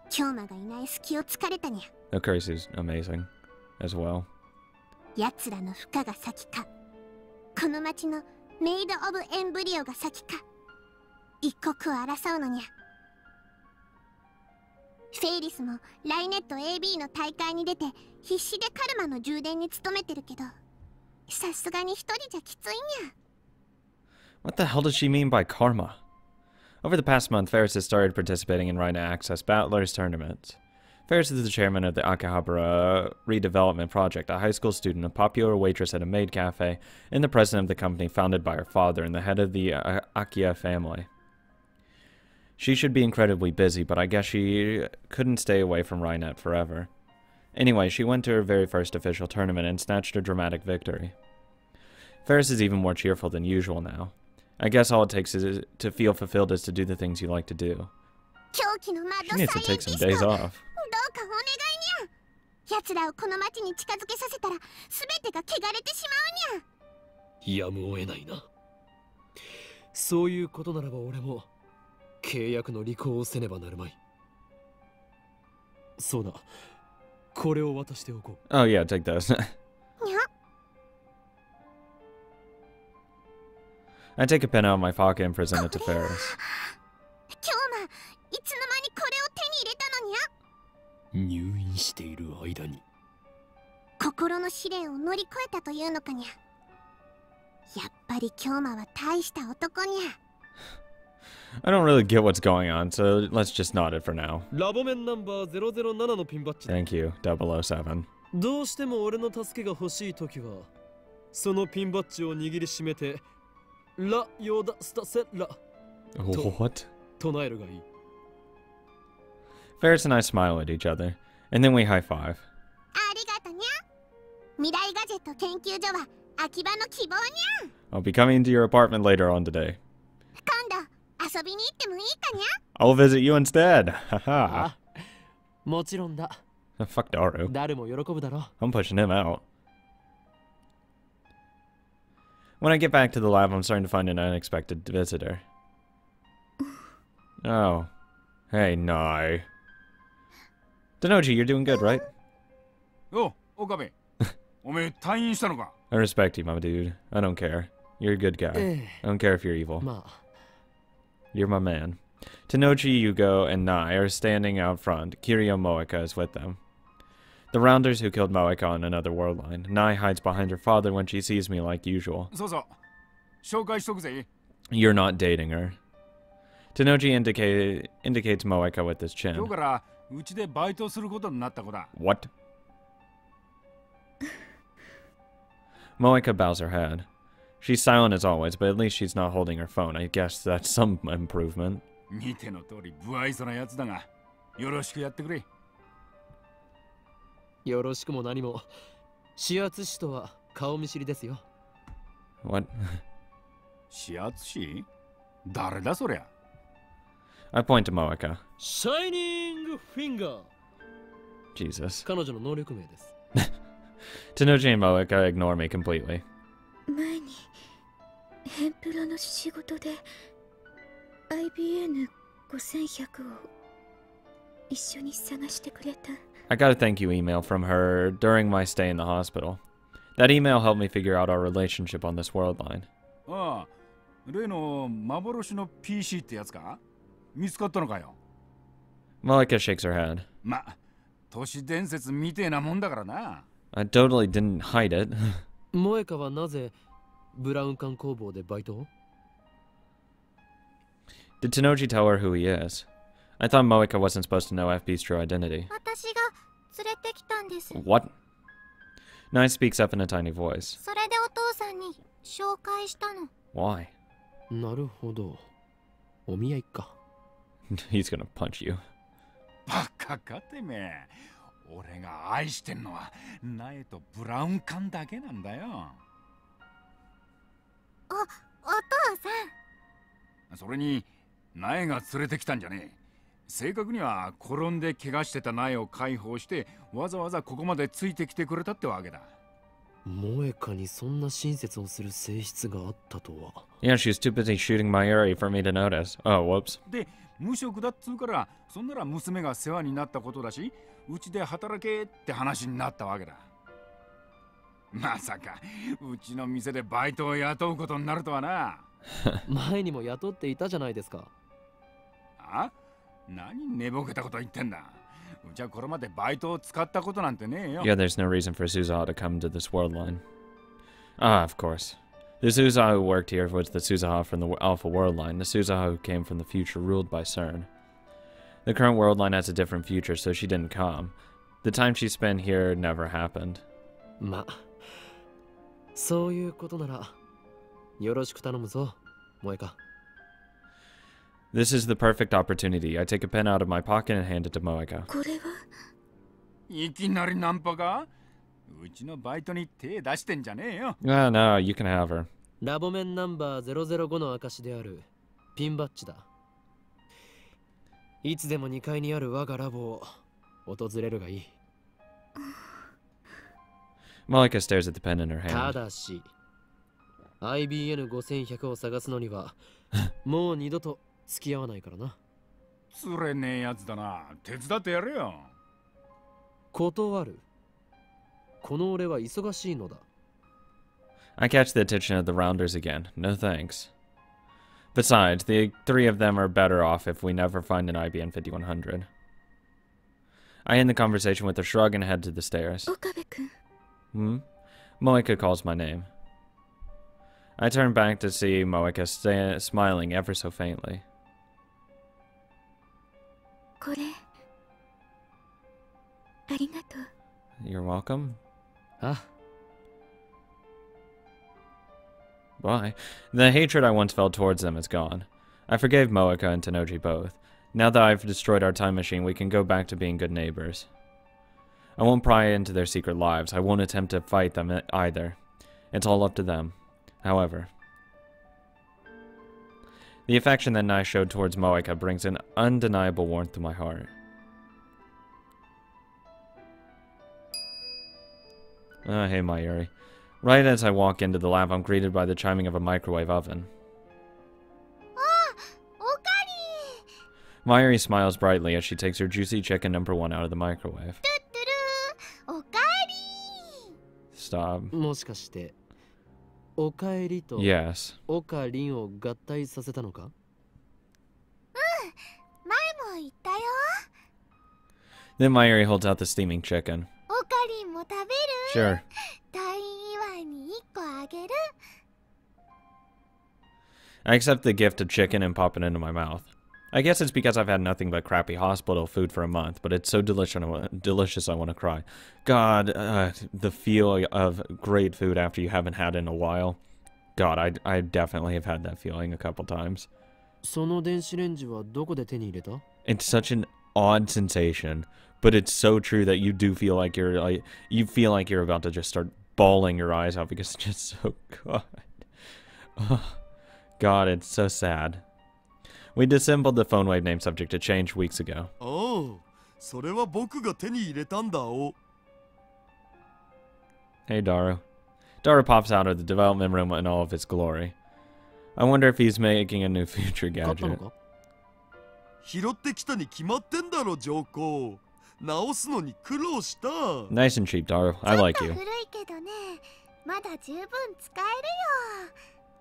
[SPEAKER 2] 今日まがいない隙を突かれたにゃ。
[SPEAKER 1] The curse is amazing as well.
[SPEAKER 2] 奴らの負荷が先か、この町のメイド・オブ・エンブリオが先か、一刻を争うのにゃ。フェイリスもライネット AB の大会に出て必死でカルマの充電に努めてるけど、さすがに一人じゃきついにゃ。
[SPEAKER 1] What the hell does she mean by karma? Over the past month, Ferris has started participating in Rhino Access Battlers tournaments. Ferris is the chairman of the Akihabara Redevelopment Project, a high school student, a popular waitress at a maid cafe, and the president of the company founded by her father and the head of the Akia family. She should be incredibly busy, but I guess she couldn't stay away from Rhinet forever. Anyway, she went to her very first official tournament and snatched a dramatic victory. Ferris is even more cheerful than usual now. I guess all it takes is to feel fulfilled is to do the things you like to do.
[SPEAKER 2] 狂気のマッ
[SPEAKER 1] She
[SPEAKER 2] ド
[SPEAKER 1] needs
[SPEAKER 2] サ
[SPEAKER 1] to
[SPEAKER 2] イエン
[SPEAKER 1] take
[SPEAKER 2] ティ
[SPEAKER 1] some
[SPEAKER 2] スト、
[SPEAKER 1] days
[SPEAKER 2] どう
[SPEAKER 1] off.
[SPEAKER 2] かお願いにゃ。奴らをこの町に近づけさせたら全てが汚れてしまうにゃ。
[SPEAKER 5] やむを得ないな。そういうことならば俺も契約の履行をせねばなるまい。そうだ、これを渡しておこう。
[SPEAKER 1] Oh yeah, take those.
[SPEAKER 2] にゃ。
[SPEAKER 1] I take a pen out of my pocket and present it to Ferris.
[SPEAKER 2] 今日ま、いつの間にこれを手に入れたのにゃ。
[SPEAKER 5] 入院している間に。
[SPEAKER 2] 心の試練を乗り越えたというのかにゃ。やっぱり京馬は大した男にゃ。
[SPEAKER 1] I don't really get what's going on, so let's just nod it for now.
[SPEAKER 5] ラボメンナンバー007のピンバッジだ。
[SPEAKER 1] Thank you, 007.
[SPEAKER 5] どうしても俺の助けが欲しいときは、そのピンバッジを握りしめてラヨダスタセラ
[SPEAKER 1] What?
[SPEAKER 5] 唱えるがいい。
[SPEAKER 1] Ferris and I smile at each other, and then we high five.
[SPEAKER 2] ありがとにゃ。未来ガジェット研究所は秋葉の希望にゃ。
[SPEAKER 1] I'll be coming to your apartment later on today.
[SPEAKER 2] 今度遊びに行ってもいいかにゃ。
[SPEAKER 1] I'll visit you instead.
[SPEAKER 5] あ
[SPEAKER 1] Haha.
[SPEAKER 5] もちろんだ。
[SPEAKER 1] Fuck Daru.
[SPEAKER 5] 誰も喜ぶだろ
[SPEAKER 1] I'm pushing him out. When I get back to the lab, I'm starting to find an unexpected visitor. Oh. Hey, Nai. Denoji, you're doing good, right?
[SPEAKER 6] お、岡部。おめえ退院したのか。
[SPEAKER 1] I respect you, my dude. I don't care. You're a good guy.
[SPEAKER 5] え
[SPEAKER 1] I don't care if you're evil.
[SPEAKER 5] え、まあ
[SPEAKER 1] You're my man. Tenochi, Yugo, and Nai are standing out front. Kiryu Moeka is with them. The Rounders who killed Moeka on another world line. Nai hides behind her father when she sees me like usual.
[SPEAKER 6] そうそう。紹介しとくぜ。
[SPEAKER 1] You're not dating her. Tenochi indicates Moeka with his
[SPEAKER 6] 今
[SPEAKER 1] chin.
[SPEAKER 6] 日からうちでバイトすることになった子だ。
[SPEAKER 1] What? Moeka bows her head. She's silent as always, but at least she's not holding her phone. I guess that's some improvement.
[SPEAKER 6] 見ての通り不愛想なやつだが、よろしくやってくれ。
[SPEAKER 5] よろしくも何も。指圧師とは顔見知りですよ。
[SPEAKER 1] What?
[SPEAKER 6] 指圧師？誰だそりゃ。
[SPEAKER 1] I point to Moeka.
[SPEAKER 5] シャイニングフィンガー。
[SPEAKER 1] Jesus.
[SPEAKER 5] 彼女の能力名です。
[SPEAKER 1] Tenochi and Moeka ignore me completely.
[SPEAKER 2] 前にヘンプロの仕事で IBN5100 を一緒に探してくれた。
[SPEAKER 1] I got a thank you email from her during my stay in the hospital. That email helped me figure out our relationship on this world line.
[SPEAKER 6] ああ、例の幻の PC ってやつか？見つかったのかよ。
[SPEAKER 1] Moeka shakes her head.
[SPEAKER 6] ま、都市伝説みてえなもんだからな。
[SPEAKER 1] I totally didn't hide it.
[SPEAKER 5] 萌香はなぜブラウン管工房でバイトを？
[SPEAKER 1] Did Tenochi tell her who he is? I thought Moeka wasn't supposed to know FB's true identity.
[SPEAKER 2] 私が連れてきたんです。
[SPEAKER 1] What? Nai speaks up in a tiny voice.
[SPEAKER 2] それでお父さんに紹介したの。
[SPEAKER 1] Why?
[SPEAKER 5] なるほど。お見合いか。
[SPEAKER 1] He's gonna punch you.
[SPEAKER 6] バカかてめえ。俺が愛してんのは苗とブラウン管だけなんだよ。
[SPEAKER 2] お父さん。
[SPEAKER 6] それに苗が連れてきたんじゃねえ。正確には転んで怪我してた苗を解放してわざわざここまでついてきてくれたってわけだ。
[SPEAKER 5] 萌香にそんな親切をする性質があったとは。
[SPEAKER 1] Yeah, she was too busy shooting my area for me to notice. Oh, whoops.
[SPEAKER 6] で、無職だっつうからそんなら娘が世話になったことだし、うちで働けって話になったわけだ。まさかうちの店でバイトを雇うことになるとはな。
[SPEAKER 5] 前にも雇っていたじゃないですか。
[SPEAKER 6] あ？何寝ぼけたこと言ってんだ。うちはこれまでバイトを使ったことなんてねえよ。
[SPEAKER 1] Yeah, there's no reason for Suzaha to come to this world line. Ah, of course. The Suzaha who worked here was the Suzaha from the Alpha world line, the Suzaha who came from the future ruled by CERN. The current world line has a different future, so she didn't come. The time she spent here never happened.
[SPEAKER 5] ま、そういうことならよろしく頼むぞ、萌香。
[SPEAKER 1] This is the perfect opportunity. I take a pen out of my pocket and hand it to Moeka.
[SPEAKER 2] これは？
[SPEAKER 6] いきなりナンパか？うちのバイトに手出してんじゃねえよ。
[SPEAKER 1] Ah, no, you can have her.
[SPEAKER 5] ラボ面ナンバー005の証であるピンバッジだ。いつでも2階にある我がラボを訪れるがいい。
[SPEAKER 1] Moeka stares at the pen in her
[SPEAKER 5] た
[SPEAKER 1] hand.
[SPEAKER 5] だし IBN5100 を探すのにはもう二度と付き合わないからな。
[SPEAKER 6] つれねえやつだな。手伝ってやれよ。
[SPEAKER 5] 断る。この俺は忙しいのだ。
[SPEAKER 1] I catch the attention of the Rounders again. No thanks. Besides, the three of them are better off if we never find an IBN 5100. I end the conversation with a shrug and head to the stairs.
[SPEAKER 2] 岡部君。
[SPEAKER 1] Hmm? Moeka calls my name. I turn back to see Moeka smiling ever so faintly.
[SPEAKER 2] これありがとう。
[SPEAKER 1] You're welcome.
[SPEAKER 5] あ、
[SPEAKER 1] Why? The hatred I once felt towards them is gone. I forgave Moeka and Tenoji both. Now that I've destroyed our time machine, we can go back to being good neighbors. I won't pry into their secret lives. I won't attempt to fight them either. It's all up to them. However, the affection that Nai showed towards Moeka brings an undeniable warmth to my heart. Hey Mayuri. Right as I walk into the lab, I'm greeted by the chiming of a microwave oven.
[SPEAKER 2] Ah, Okari!
[SPEAKER 1] Mayuri smiles brightly as she takes her juicy chicken #1 out of the microwave.
[SPEAKER 2] Tuturu! Okari!
[SPEAKER 1] Stop.
[SPEAKER 5] もしかしておかえりと
[SPEAKER 1] Yes.
[SPEAKER 5] おかりんを合体させたのか？
[SPEAKER 2] 前も言ったよ。
[SPEAKER 1] Then Mayuri holds out the steaming chicken.
[SPEAKER 2] オカリンも食べる？
[SPEAKER 1] Sure.
[SPEAKER 2] 退院祝いに1個あげる。
[SPEAKER 1] I accept the gift of chicken and pop it into my mouth. I guess it's because I've had nothing but crappy hospital food for a month, but it's so delicious I want to cry. God, the feel of great food after you haven't had it in a while. God, I definitely have had that feeling a couple times.
[SPEAKER 5] その電子レンジはどこで手に入れた？
[SPEAKER 1] It's such an odd sensation, but it's so true that you do feel like you're about to just start bawling your eyes out because it's just so good. Oh, God, it's so sad. We disassembled the phone wave name subject to change weeks ago.
[SPEAKER 7] Oh, それは僕が手に入れたんだお。
[SPEAKER 1] Hey, Daru. Daru pops out of the development room in all of its glory. I wonder if he's making a new future
[SPEAKER 5] 買ったの
[SPEAKER 1] gadget.
[SPEAKER 5] か？
[SPEAKER 7] 拾ってきたに決まってんだろ上皇。直すのに苦労した。
[SPEAKER 1] Nice and cheap, Daru. I like
[SPEAKER 2] ちょ
[SPEAKER 1] you.
[SPEAKER 2] っと古いけどね、まだ十分使えるよ。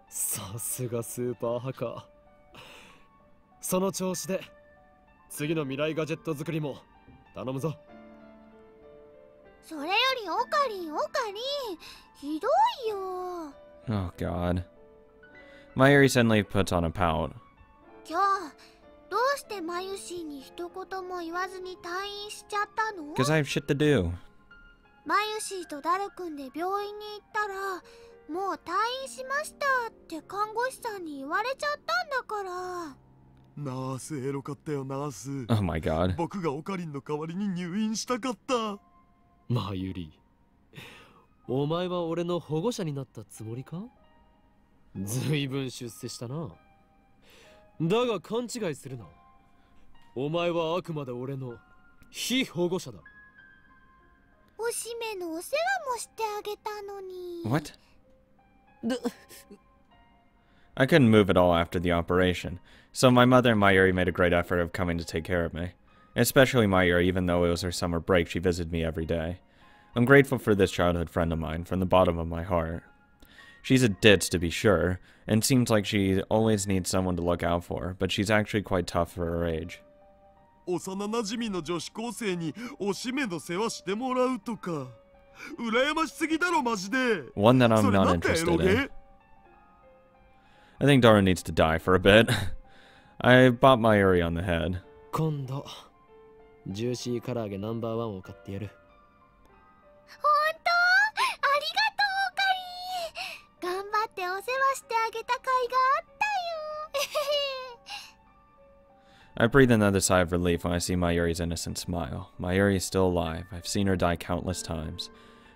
[SPEAKER 5] さすがスーパーハカー。その調子で次の未来ガジェット作りも頼むぞ。
[SPEAKER 2] それよりオカリン、ひどいよ。
[SPEAKER 1] Oh, God. Mayuri suddenly puts on a pout.
[SPEAKER 2] 今日どうしてマユシーに一言も言わずに退院しちゃったの？
[SPEAKER 1] Because I have shit to do.
[SPEAKER 2] マユシーとダル君で病院に行ったら、もう退院しましたって看護師さんに言われちゃったんだから。
[SPEAKER 7] ナースエロかったよナース。
[SPEAKER 1] Oh my God.
[SPEAKER 7] 僕がオカリンの代わりに入院したかった。
[SPEAKER 5] マユリ、お前は俺の保護者になったつもりか？ずいぶん出世したな。だが勘違いするな。お前はあくまで俺の非保護者だ。
[SPEAKER 2] おしめのお世話もしてあげたのに。
[SPEAKER 1] What? I couldn't move at all after the operation, so my mother and Mayuri made a great effort of coming to take care of me. Especially Mayuri, even though it was her summer break, she visited me every day. I'm grateful for this childhood friend of mine from the bottom of my heart. She's a ditz to be sure, and seems like she always needs someone to look out for, but she's actually quite tough for her age.
[SPEAKER 7] 幼馴染の女子高生におしめの世話してもらうとか羨ましすぎだろマジで。
[SPEAKER 1] One that I'm
[SPEAKER 7] それ
[SPEAKER 1] not
[SPEAKER 7] なんてエ
[SPEAKER 1] interested
[SPEAKER 7] ロ
[SPEAKER 1] in.
[SPEAKER 7] ゲ？
[SPEAKER 1] I think Daru needs to die for a bit. I bought Mayuri on the head.
[SPEAKER 5] 今度ジューシー唐揚げナンバーワンを買ってやる。
[SPEAKER 2] ほんと？ありがとうオカリン。頑張ってお世話してあげた甲斐があったよ。
[SPEAKER 1] I breathe another sigh of relief when I see Mayuri's innocent smile. Mayuri is still alive. I've seen her die countless times.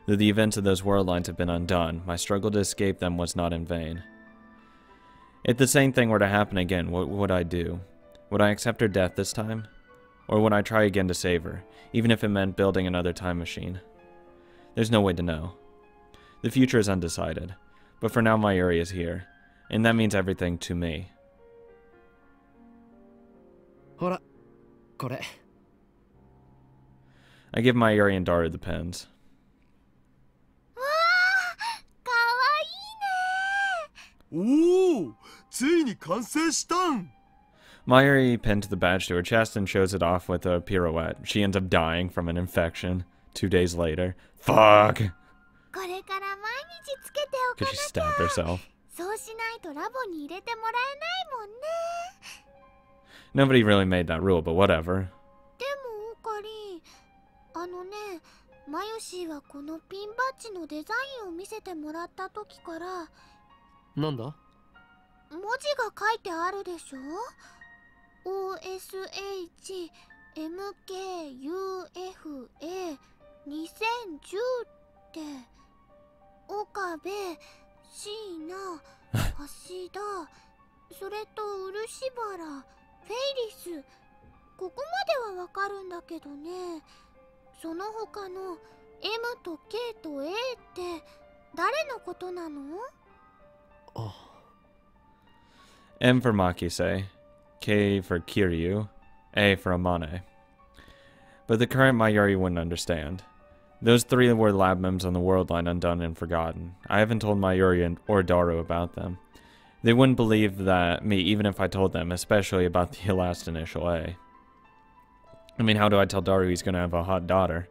[SPEAKER 1] Though the events of those world lines have been undone, my struggle to escape them was not in vain. If the same thing were to happen again, what would I do? Would I accept her death this time? Or would I try again to save her, even if it meant building another time machine? There's no way to know. The future is undecided, but for now Mayuri is here, and that means everything to me.
[SPEAKER 5] ほら、これ。
[SPEAKER 1] I give Mayuri and Daru the pens.
[SPEAKER 2] わあ、かわいいね。
[SPEAKER 7] おお、ついに完成したん。
[SPEAKER 1] Mayuri pinned the badge to her chest and shows it off with a pirouette. She ends up dying from an infection 2 days later. Fuck!
[SPEAKER 2] これから毎日つけておか
[SPEAKER 1] Could
[SPEAKER 2] な
[SPEAKER 1] she
[SPEAKER 2] き
[SPEAKER 1] stab
[SPEAKER 2] ゃ。
[SPEAKER 1] herself?
[SPEAKER 2] そうしないとラボに入れてもらえないもんね。
[SPEAKER 1] Nobody really made that rule, but whatever.
[SPEAKER 2] でもオカリン、あのね、マヨシーはこのピンバッジのデザインを見せてもらった時から
[SPEAKER 5] なんだ？
[SPEAKER 2] 文字が書いてあるでしょ。 OSHMKUFA2010 って岡部、椎名、橋田、それと漆原、フェイリス。ここまではわかるんだけどね。その他の M と K と A って誰のことなの？
[SPEAKER 1] M for Makise, K for Kiryu, A for Amane. But the current Mayuri wouldn't understand. Those three were lab mems on the world line undone and forgotten. I haven't told Mayuri or Daru about them. They wouldn't believe me even if I told them, especially about the last initial A. I mean, how do I tell Daru he's gonna have a hot daughter?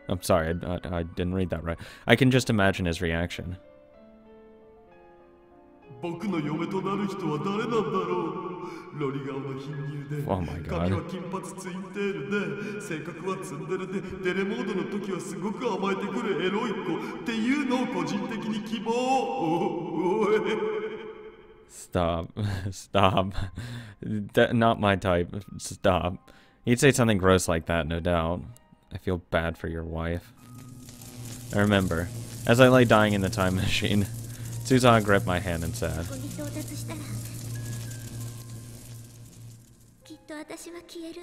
[SPEAKER 1] I'm sorry, I didn't read that right. I can just imagine his reaction.
[SPEAKER 7] 僕の嫁となる人は誰なんだろう。ロリ顔の貧乳で、
[SPEAKER 1] Oh my God.
[SPEAKER 7] 髪は金髪ツインテールで、性格はツンデレで、デレモードの時はすごく甘えてくるエロい子っていうのを個人的に希望。おい。
[SPEAKER 1] Stop. Stop. Not my type. Stop. He'd say something gross like that, no doubt. I feel bad for your wife. I remember, as I lay dying in the time machine, Susan gripped my hand and said,
[SPEAKER 2] きっと私は消える。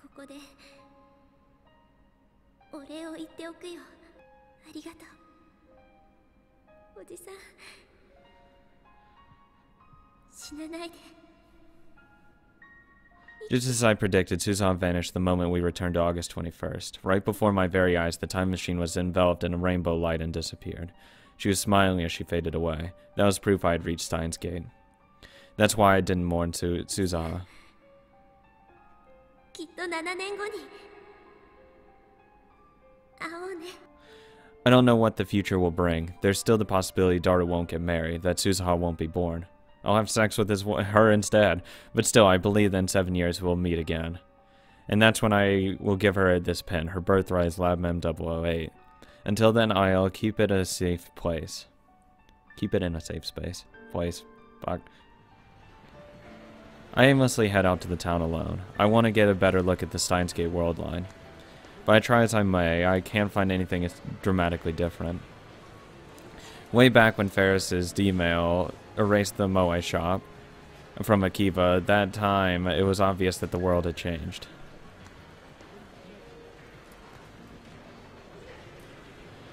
[SPEAKER 2] ここでお礼を言っておくよ。ありがとう。おじさん、死なないで。
[SPEAKER 1] Just as I predicted, Susan vanished the moment we returned to August 21st. Right before my very eyes, the time machine was enveloped in a rainbow light and disappeared. She was smiling as she faded away. That was proof I had reached Steins Gate. That's why I didn't mourn Suzaha. I don't know what the future will bring. There's still the possibility Daru won't get married, that Suzaha won't be born. I'll have sex with her instead, but still, I believe that in 7 years we'll meet again. And that's when I will give her this pin, her birthright is LabMem 008. Until then, I'll keep it a safe place. Keep it in a safe place. Fuck. I aimlessly head out to the town alone. I want to get a better look at the Steins Gate world line. But I try as I may, I can't find anything dramatically different. Way back when Ferris's D-mail erased the Moe shop from Akiva, at that time it was obvious that the world had changed.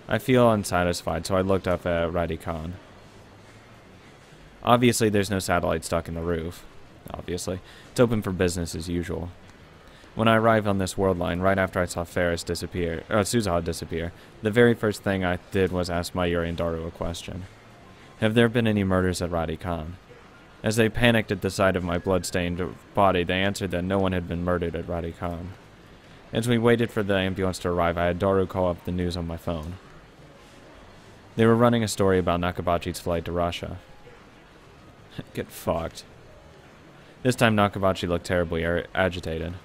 [SPEAKER 1] I feel unsatisfied, so I looked up at Radikon. Obviously there's no satellite stuck in the roof. Obviously. It's open for business as usual. When I arrived on this world line, right after I saw Suzaha disappear, the very first thing I did was ask Mayuri and Daru a question. Have there been any murders at Radikon? As they panicked at the sight of my blood-stained body, they answered that no one had been murdered at Radikon. As we waited for the ambulance to arrive, I had Daru call up the news on my phone. They were running a story about Nakabachi's flight to Russia. Get fucked. This time Nakabachi looked terribly agitated.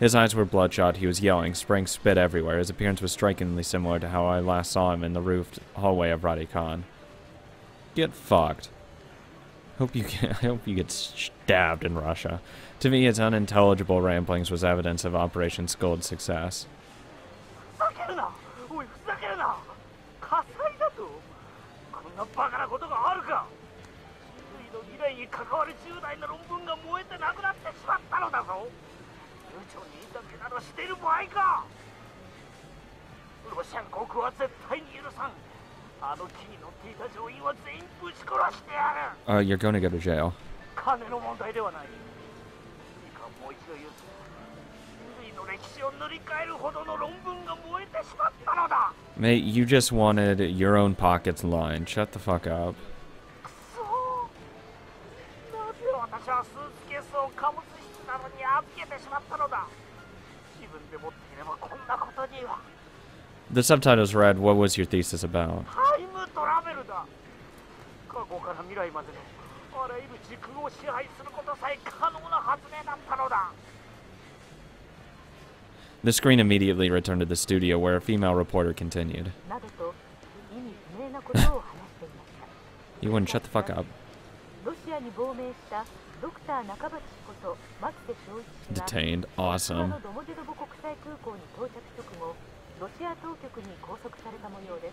[SPEAKER 1] His eyes were bloodshot, he was yelling, spraying spit everywhere. His appearance was strikingly similar to how I last saw him in the roofed hallway of Radikon. Get fucked. I hope you get stabbed in Russia. To me, his unintelligible ramblings was evidence of Operation Skull's success. You're going to go to jail. Mate, you just wanted your own pockets lined. Shut the fuck up. The subtitles read, "What was your thesis about?" The screen immediately returned to the studio where a female reporter continued.
[SPEAKER 3] などと意味不明なことを話していました。
[SPEAKER 1] You wouldn't shut the fuck up.
[SPEAKER 3] ロシアに亡命したドクター中鉢こと牧瀬正一氏が
[SPEAKER 1] Detained.
[SPEAKER 3] モ
[SPEAKER 1] Awesome.
[SPEAKER 3] スクワのドモジェドボ国際空港に到着直後、ロシア当局に拘束された模様です。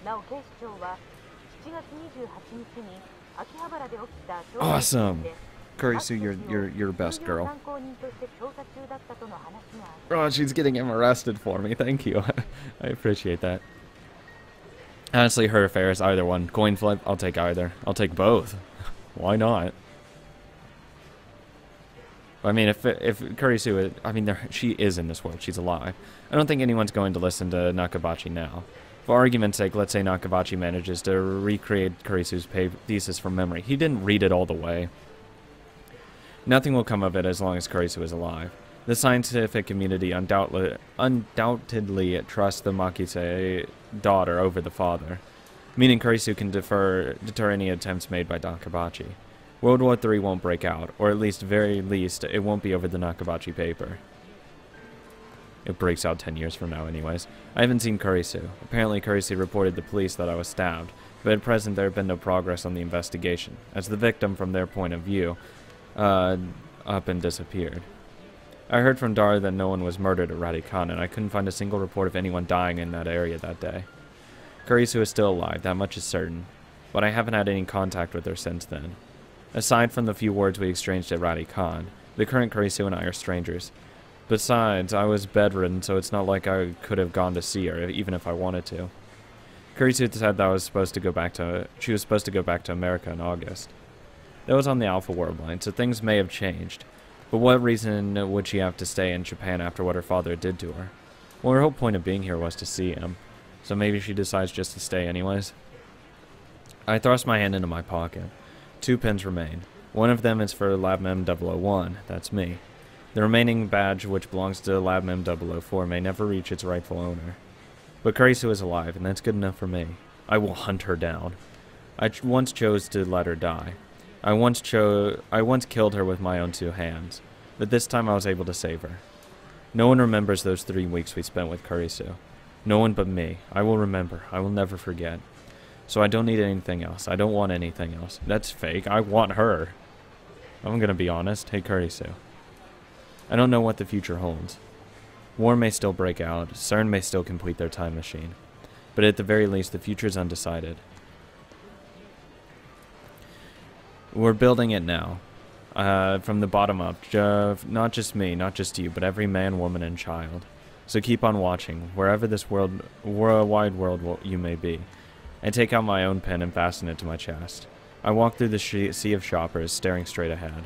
[SPEAKER 3] なお警視庁は7月28日に秋葉原で起きた傷害事件で
[SPEAKER 1] Kurisu, you're best girl.
[SPEAKER 3] 参考人として調査中だったとの話があり、
[SPEAKER 1] Oh, she's getting him arrested for me. Thank you. I appreciate that. Honestly, her affairs, either one. Coin flip, I'll take either. I'll take both. Why not? I mean, if Kurisu, I mean, she is in this world. She's alive. I don't think anyone's going to listen to Nakabachi now. For argument's sake, let's say Nakabachi manages to recreate Kurisu's thesis from memory. He didn't read it all the way. Nothing will come of it as long as Kurisu is alive. The scientific community undoubtedly trusts the Makise daughter over the father, meaning Kurisu can deter any attempts made by Nakabachi. World War III won't break out, or at least, very least, it won't be over the Nakabachi paper. It breaks out 10 years from now anyways. I haven't seen Kurisu. Apparently Kurisu reported to the police that I was stabbed, but at present there had been no progress on the investigation, as the victim, from their point of view, up and disappeared. I heard from Dar that no one was murdered at Radikan, and I couldn't find a single report of anyone dying in that area that day. Kurisu is still alive, that much is certain, but I haven't had any contact with her since then. Aside from the few words we exchanged at Radikan, the current Kurisu and I are strangers. Besides, I was bedridden, so it's not like I could have gone to see her, even if I wanted to. Kurisu said that she was supposed to go back to America in August. That was on the Alpha World line, so things may have changed. But what reason would she have to stay in Japan after what her father did to her? Well, her whole point of being here was to see him, so maybe she decides just to stay anyways. I thrust my hand into my pocket. 2 pins remain. One of them is for Labmem 001, that's me. The remaining badge, which belongs to Labmem 004, may never reach its rightful owner. But Kurisu is alive, and that's good enough for me. I will hunt her down. I once chose to let her die. I once killed her with my own 2 hands, but this time I was able to save her. No one remembers those 3 weeks we spent with Kurisu. No one but me. I will remember. I will never forget. So I don't need anything else. I don't want anything else. That's fake. I want her. I'm gonna be honest. Hey, Kurisu. I don't know what the future holds. War may still break out. CERN may still complete their time machine. But at the very least, the future is undecided. We're building it now. From the bottom up. Not just me, not just you, but every man, woman, and child. So keep on watching, wherever this wide world you may be. I take out my own pen and fasten it to my chest. I walk through the sea of shoppers, staring straight ahead.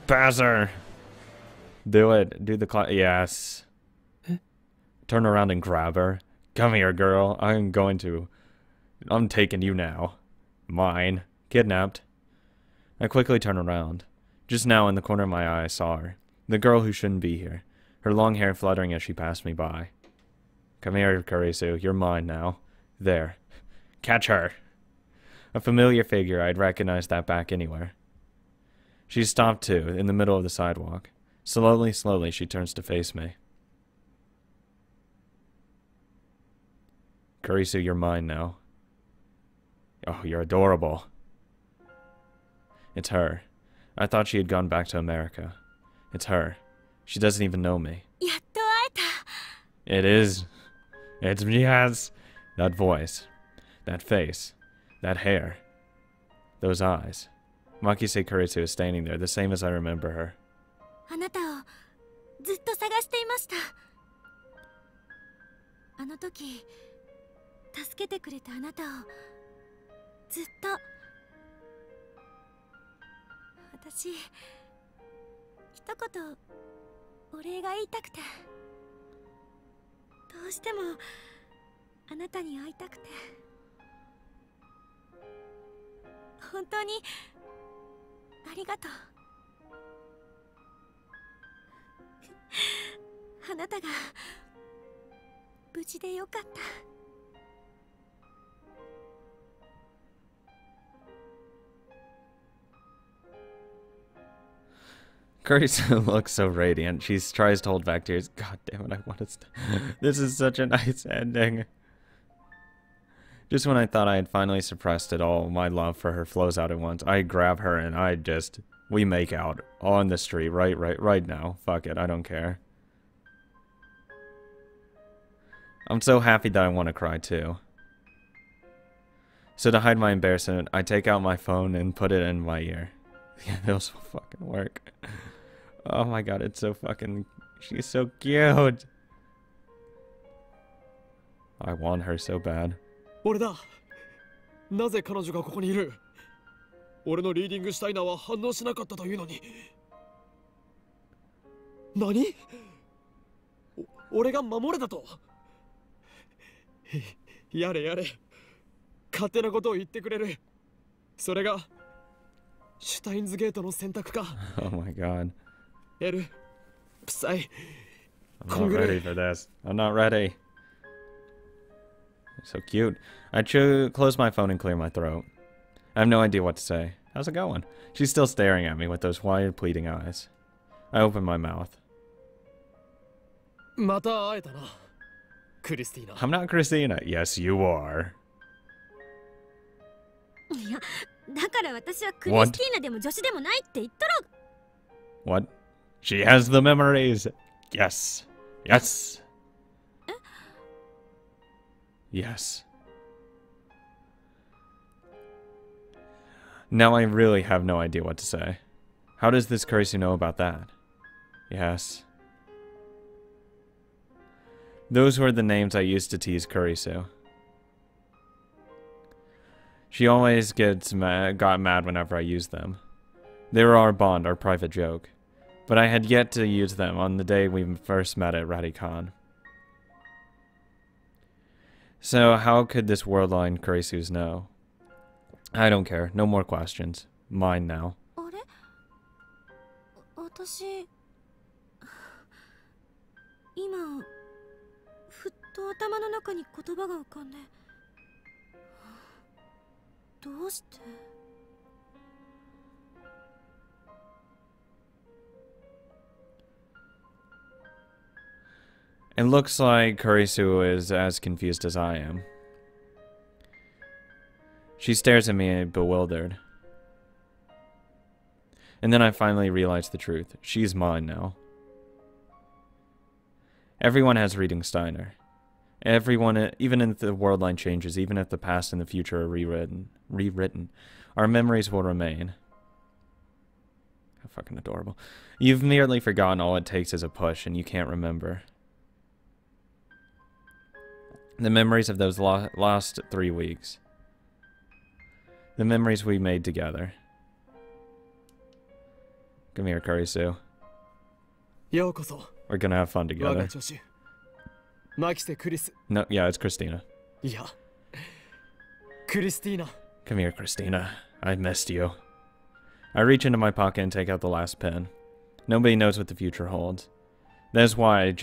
[SPEAKER 1] Pass her! Do it. Do the yes. Turn around and grab her. Come here, girl. I'm taking you now. Mine. Kidnapped. I quickly turn around. Just now, in the corner of my eye, I saw her. The girl who shouldn't be here. Her long hair fluttering as she passed me by. Come here, Kurisu. You're mine now. There. Catch her. A familiar figure. I'd recognize that back anywhere. She stopped too, in the middle of the sidewalk. Slowly, she turns to face me. Kurisu, you're mine now. Oh, you're adorable. It's her. I thought she had gone back to America. It's her. She doesn't even know me. It is. It's yes. That voice. That face. That hair. Those eyes. Makise Kurisu is standing there, the same as I remember her.
[SPEAKER 2] あなたをずっと探していました。あの時助けてくれたあなたをずっと。私一言お礼が言いたくて、どうしてもあなたに会いたくて、本当にありがとう。あなたが無事でよかった。
[SPEAKER 1] Kurisu looks so radiant. She tries to hold back tears. God damn it, I want to This is such a nice ending. Just when I thought I had finally suppressed it all, my love for her flows out at once. I grab her and we make out on the street right now. Fuck it, I don't care. I'm so happy that I want to cry too. So to hide my embarrassment, I take out my phone and put it in my ear. Yeah, those will fucking work. Oh my god, it's so fucking... She's so cute. I want her so bad.
[SPEAKER 5] 俺だ。なぜ彼女がここにいる？俺のリーディングシュタイナーは反応しなかったというのに。何？俺が守れたと？やれやれ。勝手なことを言ってくれる。それがシュタインズゲートの選択か。
[SPEAKER 1] Oh my god.
[SPEAKER 5] エル、プサイ。
[SPEAKER 1] I'm not ready for this. I'm not ready. So cute. I close my phone and clear my throat. I have no idea what to say. How's it going? She's still staring at me with those wide, pleading eyes. I open my mouth.
[SPEAKER 5] また会えたな、クリスティーナ。
[SPEAKER 1] I'm not Christina. Yes, you are.
[SPEAKER 2] いや、だから私はクリスティーナでも女子でもないって言ったろ。
[SPEAKER 1] What? She has the memories. Yes. Yes. Yes. Now I really have no idea what to say. How does this Kurisu know about that? Yes. Those were the names I used to tease Kurisu. She always got mad whenever I used them. They were our bond, our private joke. But I had yet to use them on the day we first met at Radicon. So how could this worldline Kurisus know? I don't care. No more questions. Mine now.
[SPEAKER 2] あれ？私今ふっと頭の中に言葉が浮かんで、どうして？
[SPEAKER 1] It looks like Kurisu is as confused as I am. She stares at me bewildered. And then I finally realize the truth. She's mine now. Everyone has reading Steiner. Everyone, even if the world line changes, even if the past and the future are rewritten, our memories will remain. How fucking adorable. You've merely forgotten all it takes is a push, and you can't remember. The memories of those last 3 weeks. The memories we made together. Come here, Kurisu. We're gonna have fun together. No, yeah, it's Christina.
[SPEAKER 5] Yeah. Christina.
[SPEAKER 1] Come here, Christina. I missed you. I reach into my pocket and take out the last pen. Nobody knows what the future holds. That's why,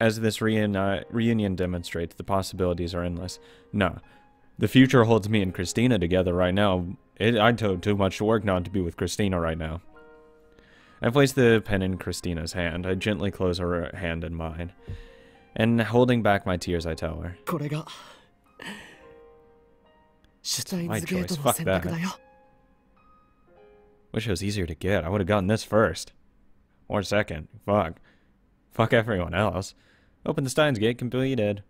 [SPEAKER 1] as this reunion demonstrates, the possibilities are endless. No. The future holds me and Christina together right now. I took too much work not to be with Christina right now. I place the pen in Christina's hand. I gently close her hand in mine. And holding back my tears, I tell her. My choice. Fuck that. Wish it was easier to get. I would have gotten this first. Or second. Fuck. Fuck everyone else. Open the Steins gate completed.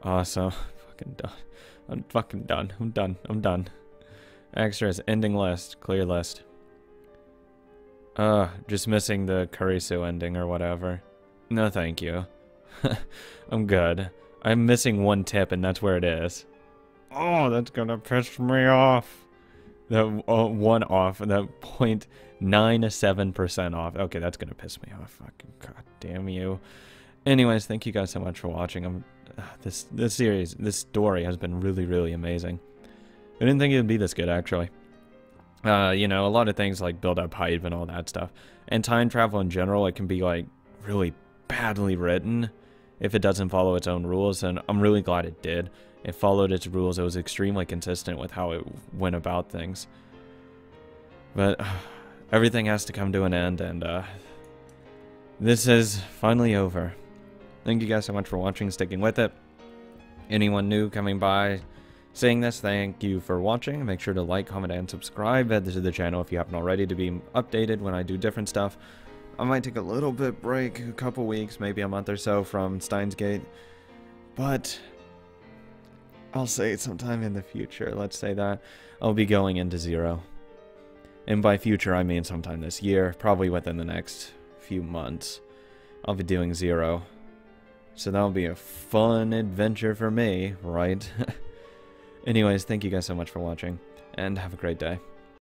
[SPEAKER 1] Awesome. Fucking done. I'm fucking done. I'm done. I'm done. Extras. Ending list. Clear list. Just missing the Kurisu ending or whatever. No thank you. I'm good. I'm missing one tip and that's where it is. Oh, that's gonna piss me off. That one off. That 0.97% off. Okay, that's gonna piss me off. Fucking god damn you. Anyways, thank you guys so much for watching. This series, this story has been really, really amazing. I didn't think it would be this good, actually. You know, a lot of things like build up hype and all that stuff. And time travel in general, it can be like really badly written if it doesn't follow its own rules, and I'm really glad it did. It followed its rules. It was extremely consistent with how it went about things. But everything has to come to an end, and this is finally over. Thank you guys so much for watching, sticking with it. Anyone new coming by, seeing this, thank you for watching. Make sure to like, comment, and subscribe to the channel if you haven't already to be updated when I do different stuff. I might take a little bit break, a couple weeks, maybe a month or so from Steins Gate, but I'll say sometime in the future, let's say that, I'll be going into Zero. And by future, I mean sometime this year, probably within the next few months, I'll be doing Zero. So that'll be a fun adventure for me, right? Anyways, thank you guys so much for watching, and have a great day.